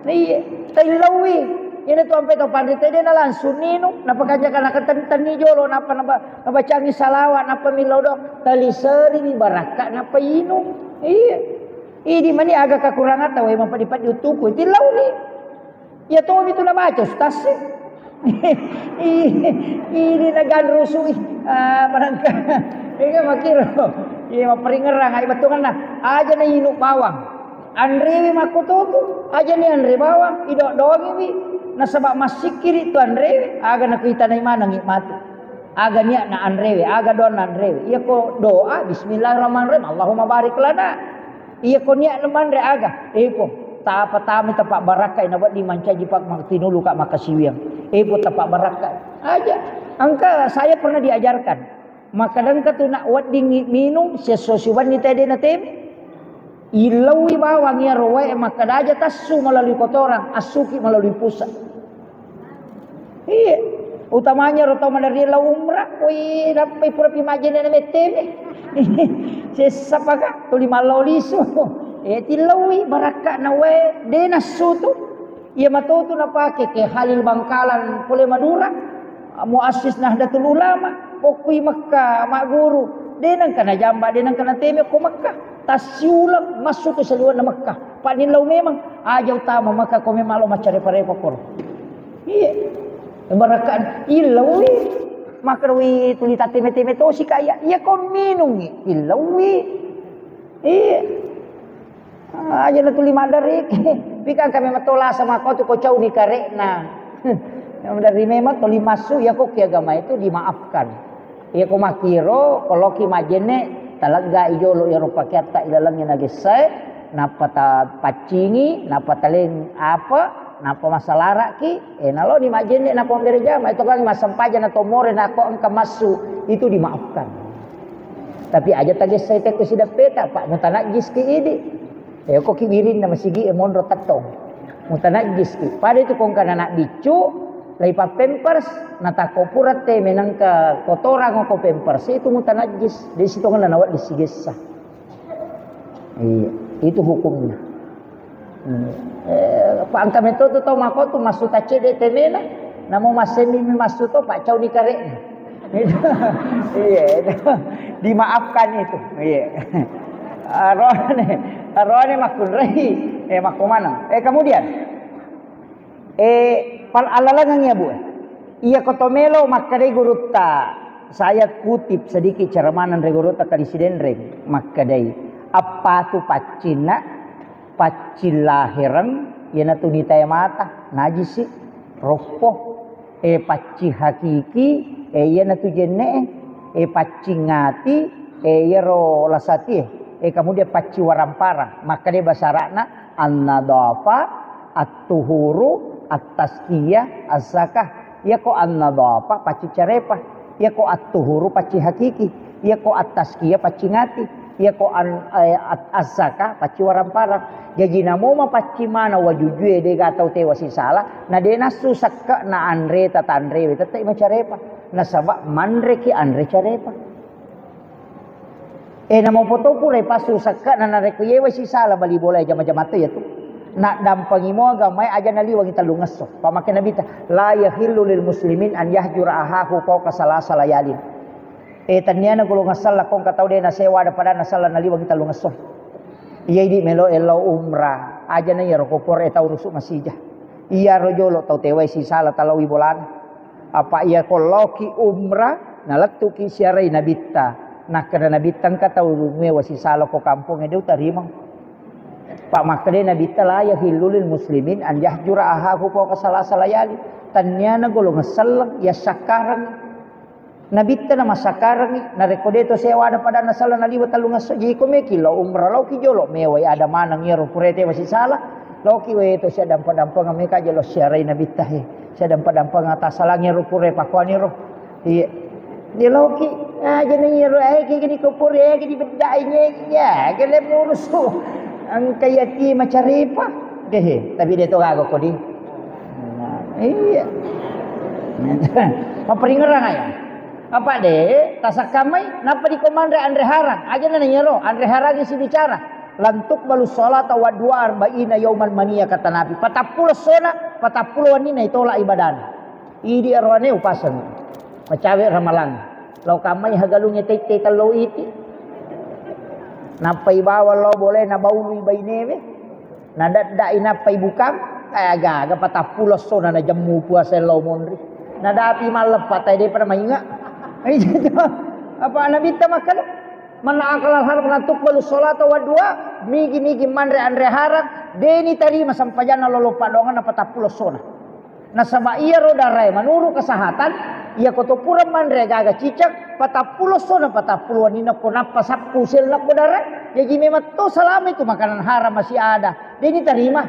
ni tailawi ini tu sampai tu pandai dia na langsung nino napa kaja kana tani jolo napa cangi salawat napa milodo tali seri ni baraka napa ino ini mani agak kekurangan tahu emang padipat yutuku tilawi ya tu itu na baca ustaz ini nagan rusui barangka ini makiro iya maperingerang ai betungan nah aja na inuk bawang Andre makututu aja ni Andre bawang idok doang ini nasabak masikir itu Andre aga nakita na mana ngikmati aga niya na Andre aga doan na Andre iya ko doa bismillahirrahmanirrahim Allahumma barik lana iya ko niya naman re aga po tapat-tami tapak barakai na buat dimanca jipak maktinulu kak makasiwiang po tapak barakai aja angka saya pernah diajarkan maka dan katuna wat dingin minum sesusuban ni tadi na tem ilawi bawang ya roe maka aja tasu melalui kotoran asuki melalui pusat iya utamanya rotoma dari la umrah woi dapat pura pimajene na meteme sesapaka tuli maloliso tilawi baraka na we de nasutu iya matutu na pake ke Halil Bangkalan pole Madura muassis Nahdlatul Ulama pokui Makkah mak guru denang kana jamba denang kana teme ko Makkah tasiulang masuk ke seluruh Mekah. Pak nilau memang aja utama maka kau memang lo macam repa-repa kor. Iya. Barakan ilawi maka wi tuli tateme-teme to si kaya. Iya kau minum ilawi. Iya. Aja na tuli madarik. Pikan kami matola sama kau tu kau cau ni karekna. Yang dari memang tuli masuk ya kau agama itu dimaafkan. Iya kau makiro kalau ki majene talaga ijolo ya rupa kita ilalangnya nagesai napa ta pacingi napa taleng apa napa masalara ki nalo di majene napa mbere jama itu kan masampaja na tomore na ko angka masu itu dimaafkan tapi aja tagesai te kusida peta pak mutanajis ki idi kok kibirin na masigi mondro tatong mutanajis ki pada itu kong kana nak bicu laipa pampers natako purat te menang ka kotoran ko pampers itu mutanajis di situ kan nawat disigesa iya itu hukumnya pak angka metodo to mako tu masuk tace de temena namo masemi masuk to pak cau ni karek iya dimaafkan itu iya arone makun rai makumana kemudian pal alalangan ya bu iya kotomelo makadai guruta saya kutip sedikit ceramanan reguruta kadisiden reng makadai apa tu pacina pacilahiran yana tu nitaya mata najisi rohpo paci hakiki yana tu jenne paci ngati yero lasati kemudian paci warampara makadai basarana an-nadafa at-tuhuru at-taskiyah az-zakah ya ko an-nadafa paci carepa ya ko at-tuhuru paci hakiki ya ko at-taskiyah paci ngati Ia ko asaka paci warampara. Jadi namo mapaci mana wajujue de gatau te wasi salah. Na de nasu sakka na andre tatandre we tatai macarepa. Na sabak mandre ki andre carepa. Namo poto pure pasu sakka na nareko ye wasi salah bali boleh jama-jama tu ya tu. Nak dampangi mo gamay aja nali wangi talungas so. Pamakin nabi ta la yahillu lil muslimin an yahjura ahahu fawqa salasa layalin. Tanya na gulo ngasal lakong katau de na sewa daripada nasal nali wangi talungas so. Iya di melo elo umrah aja na yaro kopor tau rusuk masijah. Iya rojolo tau tewai si salah talawi bolan. Apa iya koloki umrah nalatu ki siarai nabitta. Nak kena nabittang katau mewa si salah ko kampung edeu tarima. Pak makde nabitta la yahillu lil muslimin an yahjura ahahu fawqa salasa layali. Tanya na gulo ngasal ya sakarang. Nabitta na masakarang ni narekode to sewa daripada nasala naliwa talungas so ji ko meki lo umrah lo ki jolo mewai ada manang yero purete wasi salah lo ki we to sia dampa-dampa ngame ka jolo siarai nabitta he sia dampa-dampa ngata salangnya ro pure pakwani ro iya di lo ki aja na yero ki gini ko pure ki bedainya ya kele murus so ang kayati macaripa deh tapi dia to gago ko di iya maperingerang aya apa deh tasakamai napa di komandre Andre Harang aja na nyero Andre Harang isi bicara lantuk balu salata wa dua arba'ina yauman mania kata Nabi 40 sona 40 wanina itola ibadan idi arwane upasan macawe ramalan lau kamai hagalungnya tete kalau iti napa ibawa lo boleh na baulu ibaineme na dadda inapa ibukam aga 40 sona na jamu puasa lo monri na dapi malepat ay de para mainga apa Nabi makan mana akal harap natuk balu salata wa dua migi mandre Andre Harang deni tarima sampajana lolo padongan na 40 sona na sama iya roda rai manuru kesehatan iya koto pura mandre gaga cicak 40 sona 40 wanina ko napa sapku sel nak bodara jadi memang to salama itu makanan haram masih ada deni tarima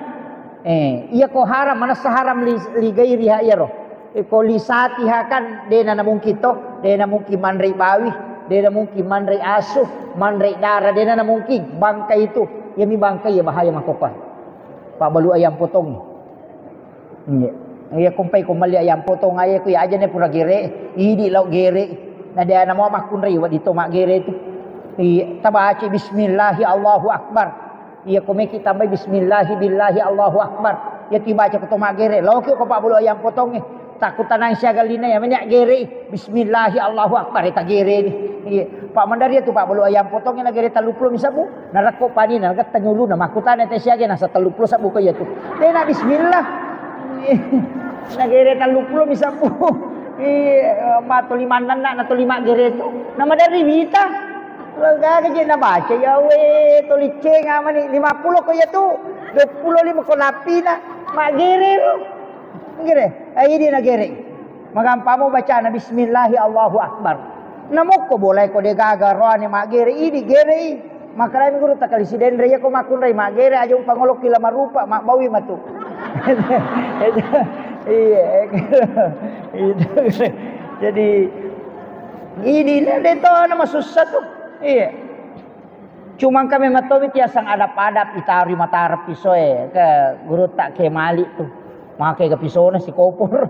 iya ko haram mana saharam li gairi ha iya roh ko lisati hakan dena na mungkin to dena mungkin mandre bawi dena mungkin mandre asuh mandre darah dena na mungkin bangkai itu ya mi bangkai ya bahaya makopa pak balu ayam potong iya kompai komali ayam potong ayah ku ya aja ne pura gere idi lau gere na dia na mo makun ri wa dito mak gere itu iya tabaci bismillahi Allahu akbar iya komeki tambah bismillahi billahi Allahu akbar ya tibaca ko to mak gere lau ko pak balu ayam potong takutan ang siya galina ya menyak gere bismillahi Allahu akbar eta gere ni iya pak mandari tu pak bolu ayam potongnya na gere 30 misabu narako pani na gat tanyulu na makutan eta siya nasa 30 sabu ko ya tu na bismillah na gere 30 misabu matulimanan na tulima gere tu na madari bita laga je na baca ya we toliche ngaman ni 50 ko ya tu 25 ko lapina mak gere gere ay di na gere magampa mo baca na bismillahi Allahu akbar namok ko boleh ko de gagaro ni mak gere idi gere makalami guru takali sidendre ya ko makun rai mak gere aja pangolok kila marupa mak bawi matu iya jadi idi de to na masusah tu iya cuma kami matomi tiasang adap-adap itari matarap pisoe ke guru tak ke malik tu makai ke pisau na si kopor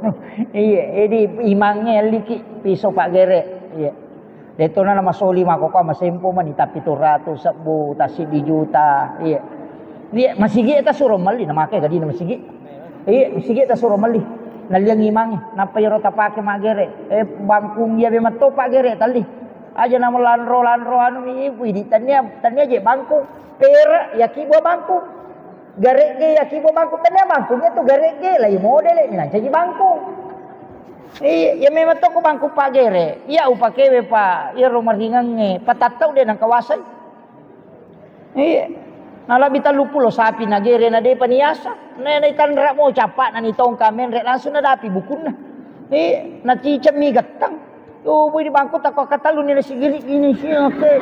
iya edi imangnya liki pisau pak gere iya deto na masoli mako ka masempo man tapi 200 10 tasih di juta iya dia masigi eta suruh mali na makai gadi na masigi iya masigi eta suruh mali naliang imangnya napa yoro tapake mak gere bangkung ya be mato pak gere tali aja na lanro anu ibu di tanya je bangkung per ya ki buah bangkung garege ya kibo bangku tanya bangkunya tu garege lah model ni nak jadi bangku ya memang tu ko bangku pak gere ya upakewe pak ya rumah ringange patatau dia nang kawasan nala bita lupulo sapi na gere na de paniasa na tanra mo capak na nitong kamen rek langsung na dapi bukun na na cicam mi gatang boy di bangku tak katalu ni sigiri ini siya okay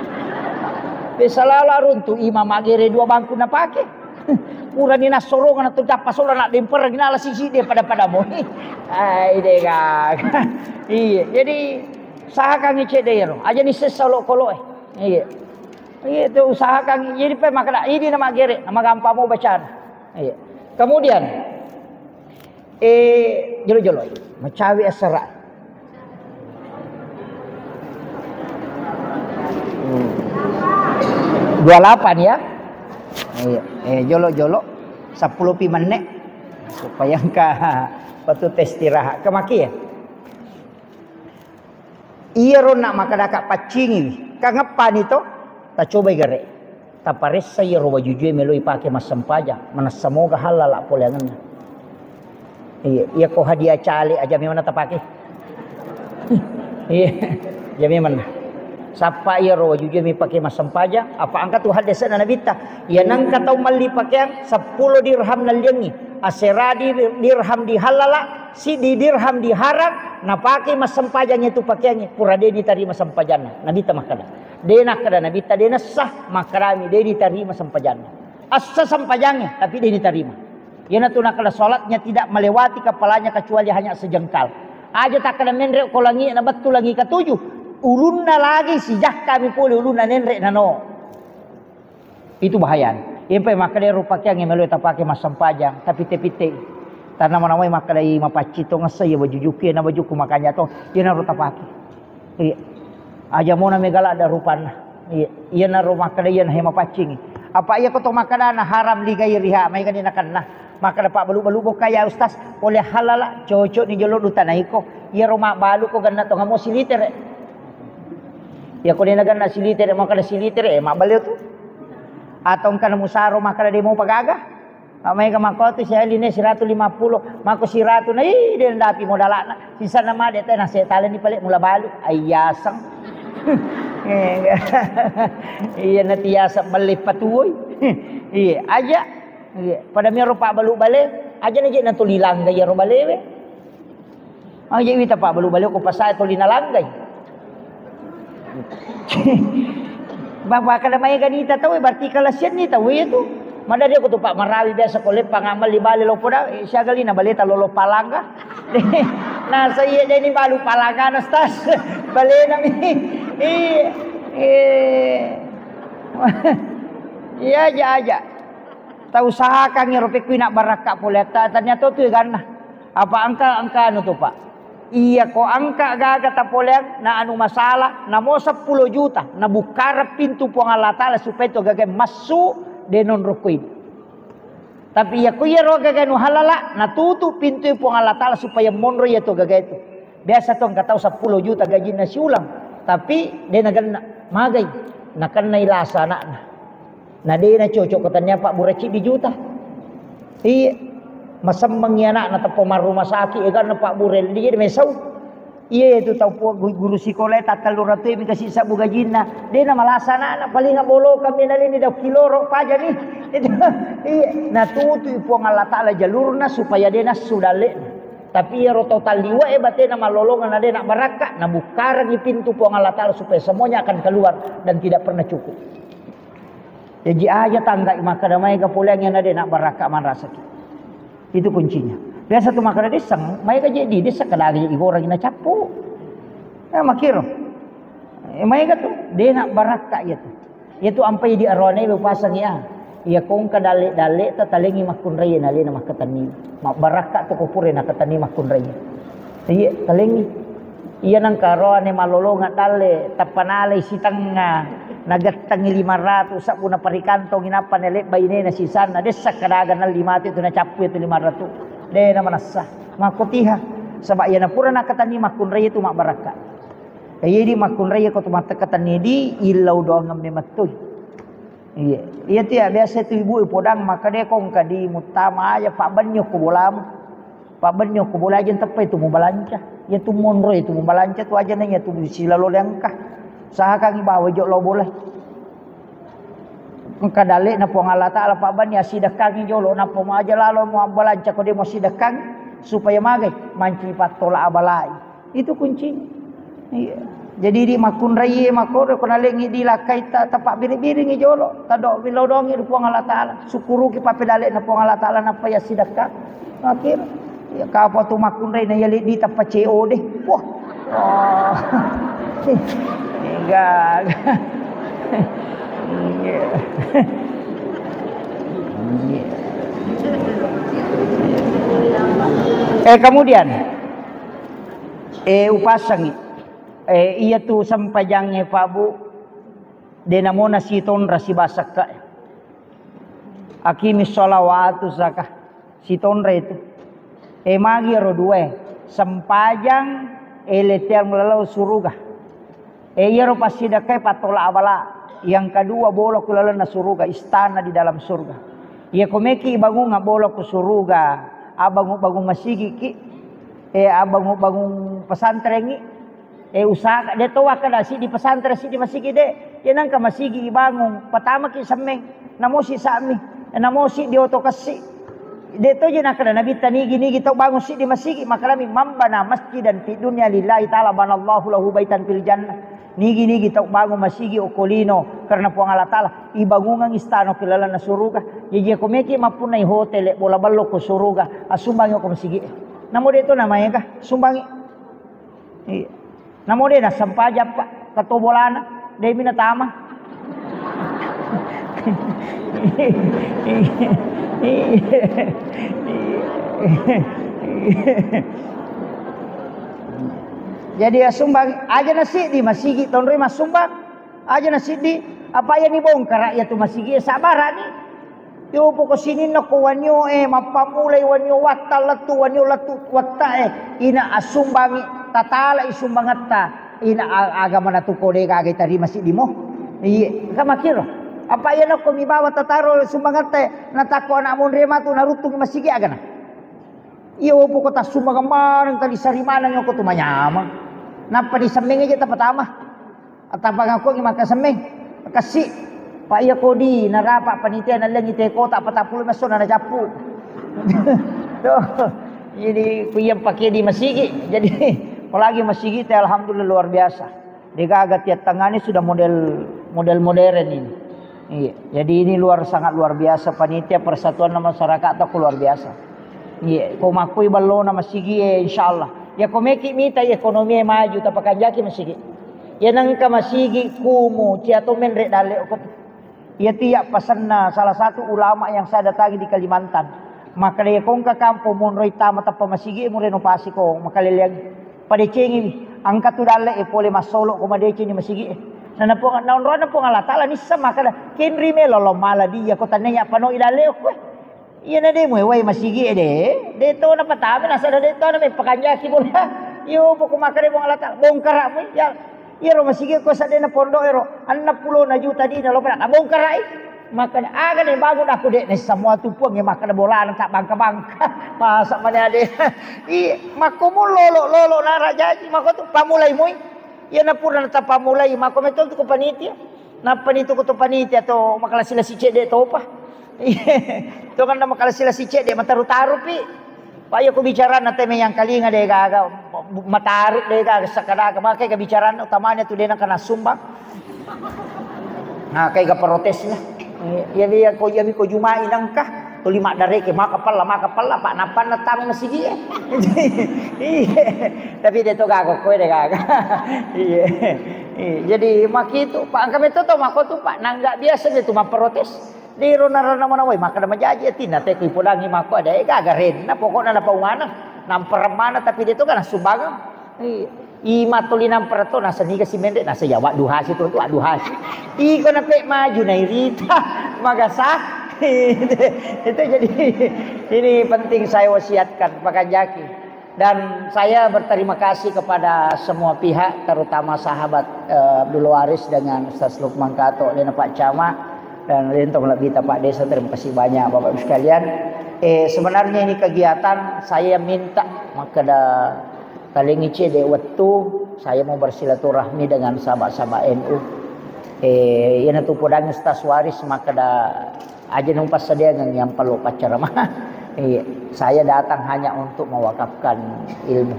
besalala runtu imam gere 2 bangku na pake Pura ni nasorongan atau dapat solar nak demper gina ala sisi dia pada mo. Ai de gag. Iya, jadi saha kang ngece de ro. Aja ni sesalo kolo iya. Itu usahakan jadi pe makna ini nama gere, nama gampang mau bacaan. Iya. Kemudian jolo-jolo macawi asra. 28 ya. Iya. Jolo-jolo 10 pi menit supaya engka batu istirahat. Kemaki ya. Iya rona makadaka pacingi. Kangapan itu? Tak coba gare. Tapares saya roba jujui meloi pakai masam paja. Mana semoga halal lah poleangan. Iya ko hadiah cali aja memang tak pakai. Iya, jadi mana? Sapa iya roba jujui mi pakai masam paja. Apa angkat tu hadis na nabita? Iya nang katau mali pakaian 10 dirham naliangi. Aseradi dirham di halala, si di dirham di haram, na pakai masam pajanya itu pakaiannya. Pura dia diterima sampajana. Nabita makada. Dena kada nabita dena sah makarami dia diterima sampajana. Asa sampajanya tapi dia diterima. Yana tu nakala salatnya tidak melewati kepalanya kecuali hanya sejengkal. Aja tak kada menrek ko langi na betul lagi ketujuh. Ulunna lagi sijah kami pulih ulunna nenrek nano. Itu bahaya. Impai maka dia rupa yang meloi tak pakai masam pajang tapi tepite. Tanah mana maka dia mapacito ngasaya baju juki na baju makanya to dia naruh tak pakai. Iya. Aja mau na megala ada rupana. Iya. Iya naruh maka dia na mapacing. Apa iya ko to makana haram ligai riha mai kanina kanna. Maka dapat balu-balu kaya ustaz oleh halala cocok ni jolo duta naiko. Iya rumah balu ko ganna to ngamo siliter. Ya ko dia ganna siliter maka da siliter mak balu tu. Atau kan musaro maka dia mau pagaga. May ka makoto siya line 150 mako 100 na dia dati modalana. Sisa nama dia teh nasi talen ni palit mula balu ayasang. Iya natiasa balik patuoy. Iya aja. Iya pada mi rupa balu bale aja na na tulilang gaya ro balewe. Ang wita pa balu bale ko pasay tulinalanggay. Bapak kada may ganita tahu berarti kalasian ni tahu itu. Mada dia ko tu Pak Marawi biasa ko le pangamal di bali lo poda siya gali na baleta lolo palanga. Nah saya jadi balu palanga nostas. Bale na mi. Iya aja. Tahu usahakan ni rupi kuina baraka poleta ternyata tu ganna. Apa angka anu tu Pak? Iya ko angka gaga tapoleang na anu masalah na mo 10 juta na bukara pintu po Allah Ta'ala supaya to gaga masu denon rukuin. Tapi ya ko iya ro gaga nu halala na tutu pintu po Allah Ta'ala supaya monro ya to gaga itu. Biasa to angka tau 10 juta gaji na siulang. Tapi dia nagan magay na kanay lasa na. Na dia na cocok katanya Pak Buraci di juta. Iya. Masambang yana na tapo rumah sakit egan na Pak Burel di jadi mesau. Iya itu tahu po guru sekolah tatalura tu mi kasi sa bugajina. Dia na malasana na paling bolo kami nalini daw kiloro paja ni. Iya na tutu po Allah Ta'ala jalurna supaya dia na sudale. Tapi ya total liwa bate na malolongan na dia nak baraka na bukaran di pintu po Allah Ta'ala supaya semuanya akan keluar dan tidak pernah cukup. Jadi aja tangga maka damai ka pulang yang ada nak baraka man rasa. Itu kuncinya. Biasa tu makanan desang, mai ka jadi desa kadagi ibu orang ina capu. Ya makiro. Mai ka tu dia nak baraka ya tu. Itu ampai di arone lu pasang ya. Ya kong ka dale ta talengi makun raya na le na makatani. Mak baraka tu kupure na katani makun raya. Iya talengi. Iya nang karone malolonga dale tapanale sitanga. Nagatangi 500 sa puna parikantong inapan nele bayne na sisan na desa kadagan na 500 itu na capu itu 500 de na manasa makotiha sabak ya na pura na katani makun raya itu mak baraka ay di makun raya ko tumata katani di ilaw doang ngam matoy iya tiya biasa itu ibu podang maka de kong kadi mutama aja Pak Banyo ko bolam Pak Banyo ko bolajen tepai itu mubalanca ya tu monro itu mubalanca tu aja nanya tu sila lo lengkah sahakang ibawa jok lo boleh. Engka dale na po Allah Ta'ala Pak Ban ya sidakang jolo na po aja lalo mo balanca ko de mo sidakang supaya magay manci patola abalai. Itu kuncinya. Iya. Jadi di makun raya makor ko nalengi di lakai ta tapak biri-biri ngi jolo tadok bilodongi po Allah Ta'ala. Sukuru ki pape dale na po Allah Ta'ala na pa ya sidakang. Akhir ya ka po tu makun raya na yali di tapak CEO deh. Wah. Oh. Enggak. Kemudian upasang iya tu sampajangnya Pak Bu de namona siton rasibasak ka akimi sholawatu zakah siton itu magi ro dua sampajang leter melalau suruga iya ro pasidakai patola abala yang kedua bolok kulalan na suruga istana di dalam surga iya komeki bangun ngabolok ke suruga abang masigi ki abang pesantren usaha dia tahu kada si di pesantren si di masigi de yanang ka masigi ibangun pertama ki semeng namo si sami namo si di oto kasi de to jena kada nabi tani gini kita bangun si di masigi makalami mambana masjidan fi dunya lillahi taala banallahu lahu baitan fil jannah nigi kita bangun masigi okolino karena puang Allah taala ibangungang istana kilala na suruga jadi komeki mapunay hotel bola ballo ko suruga asumbangi ko masigi namo dito namanya kah sumbangi namo de na sampaja pa katobolana de minatama jadi ya sumbang aja nasi di masigi tahun rima sumbang aja nasi di apa yang dibongkar rakyat tu masigi sabaran ni yo poko sini nak wanyo mapamulai wanyo watta latu wanyo latu watta ina asumbangi tatala isumbangatta ina agama na tu kode kage tari masigi mo iya kamakiro apa yang nak kumibawa tataro sumbangatta natako anak mon rema tu narutung masigi agana iya poko ta sumbangaman tali sarimanan yo ko tu manyama napa di semeng aja tak pertama atau pangaku yang makan semeng kasih pak iya kodi narapa panitia nalang ite kota 40 masuk nana capu jadi kuyang pakai di masigi jadi apalagi masigi teh alhamdulillah luar biasa digagat tiap tangannya sudah model modern ini iya jadi ini sangat luar biasa panitia persatuan masyarakat atau luar biasa iya kau makui balona masigi insyaallah ya komeki mita ekonomi maju tapakan jaki masigi ya nangka masigi kumu ciato menrek dale ya tiap pasanna salah satu ulama yang saya datangi di Kalimantan maka dia kongka kampo monroi tama tapa masigi mo renovasi ko makaliliang padecengi angkat tu dale pole masolo ko madece ni masigi nana po naon po ngala taala ni sama kada kenri melolo mala dia ko tananya pano idale ko iya na de mo way masigi de to na patame nasa de to na may pakanyaki mo na yo po kumakare mo alata bongkara mo ya iro masigi ko sa de na pondo ero 60 na juta di na lopa na bongkara maka aga ni bago na ko de na semua tupuang ya maka na bola tak bangka-bangka masa man ade mako mo lolo na rajaji mako tu pamulay mo ya na pura na tapamulay mako meto ko panitia na panito ko to panitia to makala sila si cede to pa itu kan nama kalau sila si cek dia mataru-taru pi pak yo ko bicara na teme yang kalinga de gaga mataru de gaga sakada make ka bicaraan utamanya tu de na kana sumbang nah kay ga protesnya ya dia ko jumai nangkah tu lima dari ke maka pala pak napan na tame masigi tapi dia tu gaga ko de gaga iya jadi mak itu pak angka itu to mako tu pak nangga biasa dia tu ma protes di rona mana way maka na majaji tina te ko ipulangi mako ada gagarin na pokokna na paungana namper mana tapi dia tu kan sumbangan imatuli namper to nasa niga si mende nasa yawa duhasi tu duhasi iko na pe maju na irita magasah itu jadi ini penting saya wasiatkan Pak Kanjaki dan saya berterima kasih kepada semua pihak terutama sahabat Abdul Waris dengan Ustaz Lukman Kato dan Pak Camat dan untuk lebih Pak Desa terima kasih banyak Bapak Ibu sekalian. Sebenarnya ini kegiatan saya minta maka kalingice de waktu saya mau bersilaturahmi dengan sahabat-sahabat NU. Yana tu podang Ustaz Waris maka aja numpas sadia yang perlu pacar mah. Saya datang hanya untuk mewakafkan ilmu.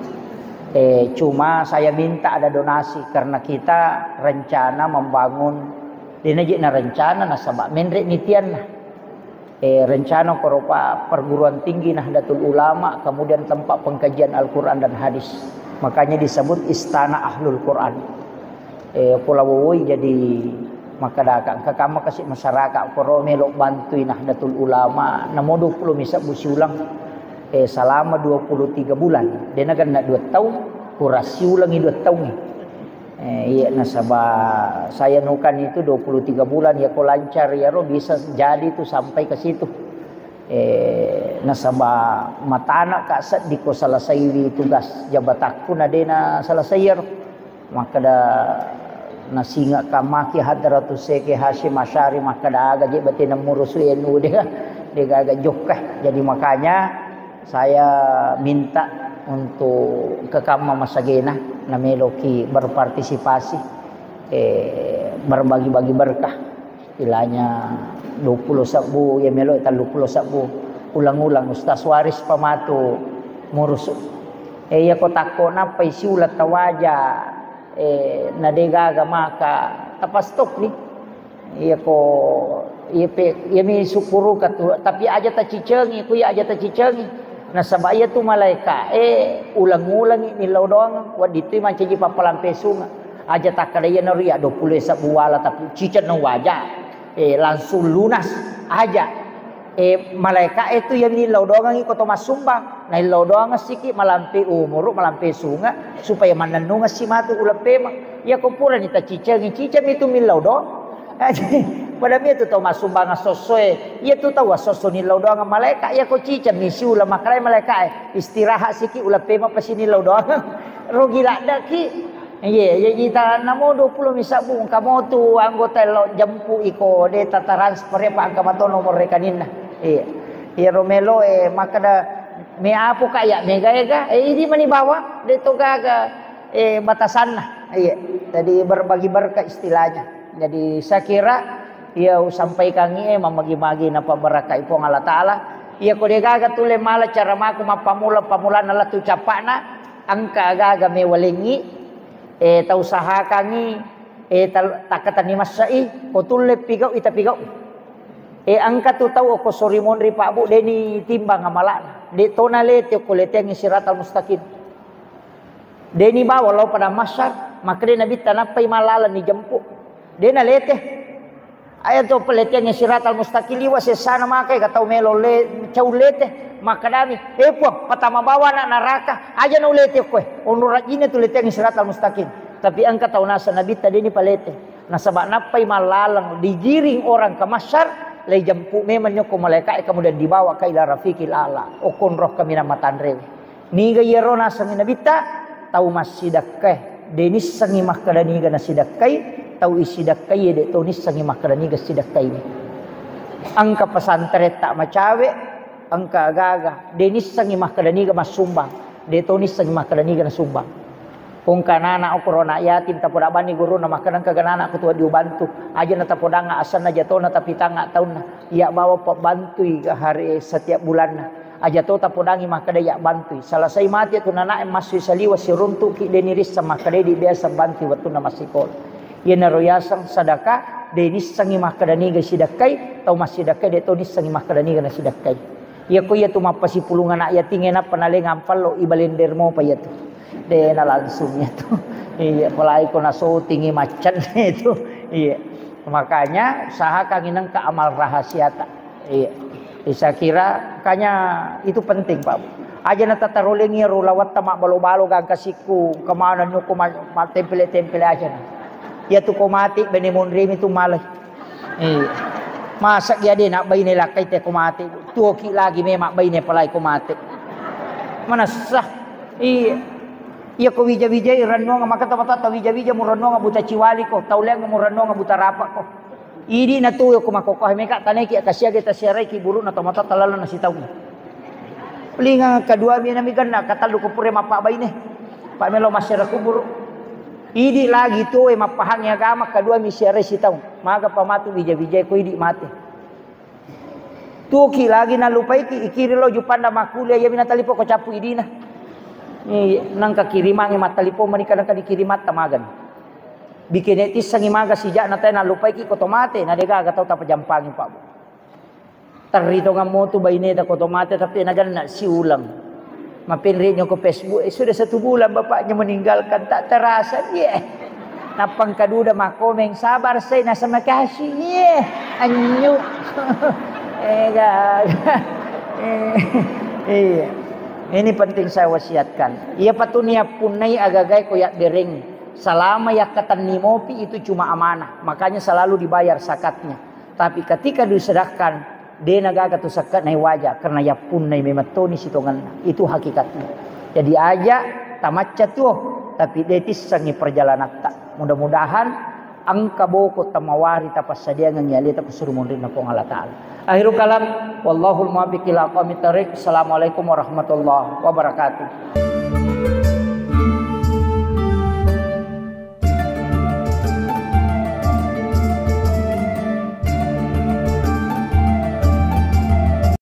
Cuma saya minta ada donasi karena kita rencana membangun dinajik na rencana na sabak menrek nitian nah rencana korupa perguruan tinggi Nahdlatul Ulama kemudian tempat pengkajian Al-Quran dan hadis makanya disebut Istana Ahlul Quran Pulau Wuwui jadi maka dakan kakama kasih masyarakat ko melok bantui Nahdlatul Ulama namo 20 misa busi ulang selama 23 bulan dia nagan nak 2 tahun kurasi ulang 2 tahun iya nasabah saya nukan itu 23 bulan ya ko lancar ya ro bisa jadi tuh sampai ke situ nasabah matana ka sad di ko selesai tugas jabatakku na dena selesai ya ro maka da nasinga kamaki hadratus Syekh Hashim Asy'ari maka da aga je batin murusu NU dia agak jokah. Jadi makanya saya minta untuk ke Kama Masagena nameloki berpartisipasi berbagi-bagi berkah istilahnya 20 sabu ya melo 30 sabu ulang-ulang Ustaz Waris pamatu murusu ya ko takko na isi ulat tawaja nadegaga maka tapastok ni iya ko iya mi sukuru kat tapi aja ta cicengi ku ya aja ta cicengi na sabaya tu malaika ulang-ulang ni lodong waditu man ciji papalampesunga aja tak kadaya na ria 20 sabuala tapi cicen na waja langsung lunas aja malaika itu yang ni lodongan iko to masumbang na lodongan siki malampe umur malampe sunga supaya mananunga si matu ulapema ya ko pura ni ta ciceng itu mi lodong pada mi tu to masumbang sosoe ya tu tahu soso ni lodongan malaika ya ko ciceng mi sula makrai malaika istirahat siki ulapema pasini lodongan ro gila daki ya kita namo 20 misabu kamu tu anggota lo jampu iko de transfer pa angka nomor rekanina iya Romelo maka da me apo kaya mega ini mani bawa de to gaga batasan nah iya jadi berbagi berkah istilahnya jadi saya kira ia sampaikan membagi-bagi napa berkah ipo Allah taala iya ko de gaga tule mala cara maku pamula nala tu capana angka gaga me walingi ta usaha kangi takatani masai ko tule pigau ita pigau angka tu tahu ko sorimon ri Pak Bu deni timbang amalan de tonale te ko leteng siratal mustaqim deni bawa lo pada masyar maka de nabi tanapai malalan ni jemput de na lete ayat to peleteng siratal mustaqim liwa sesana makai katau melo le cau lete maka dami po patama bawa na neraka aja no lete ko onur rajine tu leteng siratal mustaqim tapi angka tahu nasa nabi tadi ni palete nasabak napai malalang digiring orang ke masyar lay jampu memang nyoko malaikat kemudian dibawa ke ila rafiqil ala okon roh kami nama tanre ni ga yerona sangi nabita tau masidakkah denis sangi makadani ga nasidakai tau isidakai de tonis sangi makadani ga sidakai angka pesantren tak macawe angka gaga denis sangi makadani ga masumbang de tonis sangi makadani ga nasumbang kung kanana o corona yatim tapoda bani guru na makanan kaganana ko tuwa diubantu aja na tapoda nga asan na jato na tapi tanga taon na iya bawa pabantui ka hari setiap bulan na aja to tapodangi makada ya bantui salasai mati tu nana masui saliwa si runtu ki deniris sama kada di biasa bantu watu na masikol iya na royasang sadaka denis sangi makada ni ga sidakai tau masidakai de to ni sangi makada ni ga na sidakai iya ko iya tu mapasi pulungan na iya tingena panale ngampal lo ibalender mo pa iya tu de na langsungnya tuh iya pelai ko na so tinggi macan itu iya makanya saha kanginang ka amal rahasia ta iya saya kira kanya itu penting Pak aja na tatarulingi rulawat tamak balo-balo gang kasiku kemana nyo ko tempele aja na ya tu ko mati benemon rim itu malay iya masak ya de nak bayi ne lakay te ko mati tuoki lagi memak bayi ne pelai ko mati mana sah iya iya ko wija-wija iranno nga makata mata wija-wija mo ranno nga buta ciwali ko tauleng mo ranno nga buta rapa ko idi na tuyo ko makokoh meka taneki akasya kita siarai ki buru na tomata talala na sitaw pelinga kadua mi na migan na katalu ko pure mapa bay ne pa melo masyara ko buru idi lagi tu mapahang ya agama kadua mi siarai sitaw maga pamatu wija-wija ko idi mate tuki lagi na lupai ki ikiri lo jupanda makulia ya minatalipo ko capu idina nang kakiriman ng matalipo manika nang kadikirimat tamagan bikin etis sang imaga sijak na tayo nalupay ki kotomate na dega agataw tapajampangin pa tarito nga mo to baineta kotomate tapi nagan na si ulang mapinrin nyo ko Facebook sudah 1 bulan bapak niya meninggalkan tak terasa Napang kaduda makomeng sabar say nasa makasih. Anyo. Ini penting saya wasiatkan. Ia patunia punai agagay kuyak dering. Selama ya katan nimopi itu cuma amanah. Makanya selalu dibayar zakatnya. Tapi ketika disedekahkan, dia nagaga tu zakat nai wajah karena ya punai mematoni sitongan. Itu hakikatnya. Jadi aja tamatca tuh, tapi detis sangi perjalanan tak. Mudah-mudahan angka boko tamawari tapas sadia ngangyali tapos surumunin na po ng Allah Ta'ala. Akhirul kalam, wallahul muwaffiq ila aqwamit thariq. Assalamualaikum warahmatullahi wabarakatuh.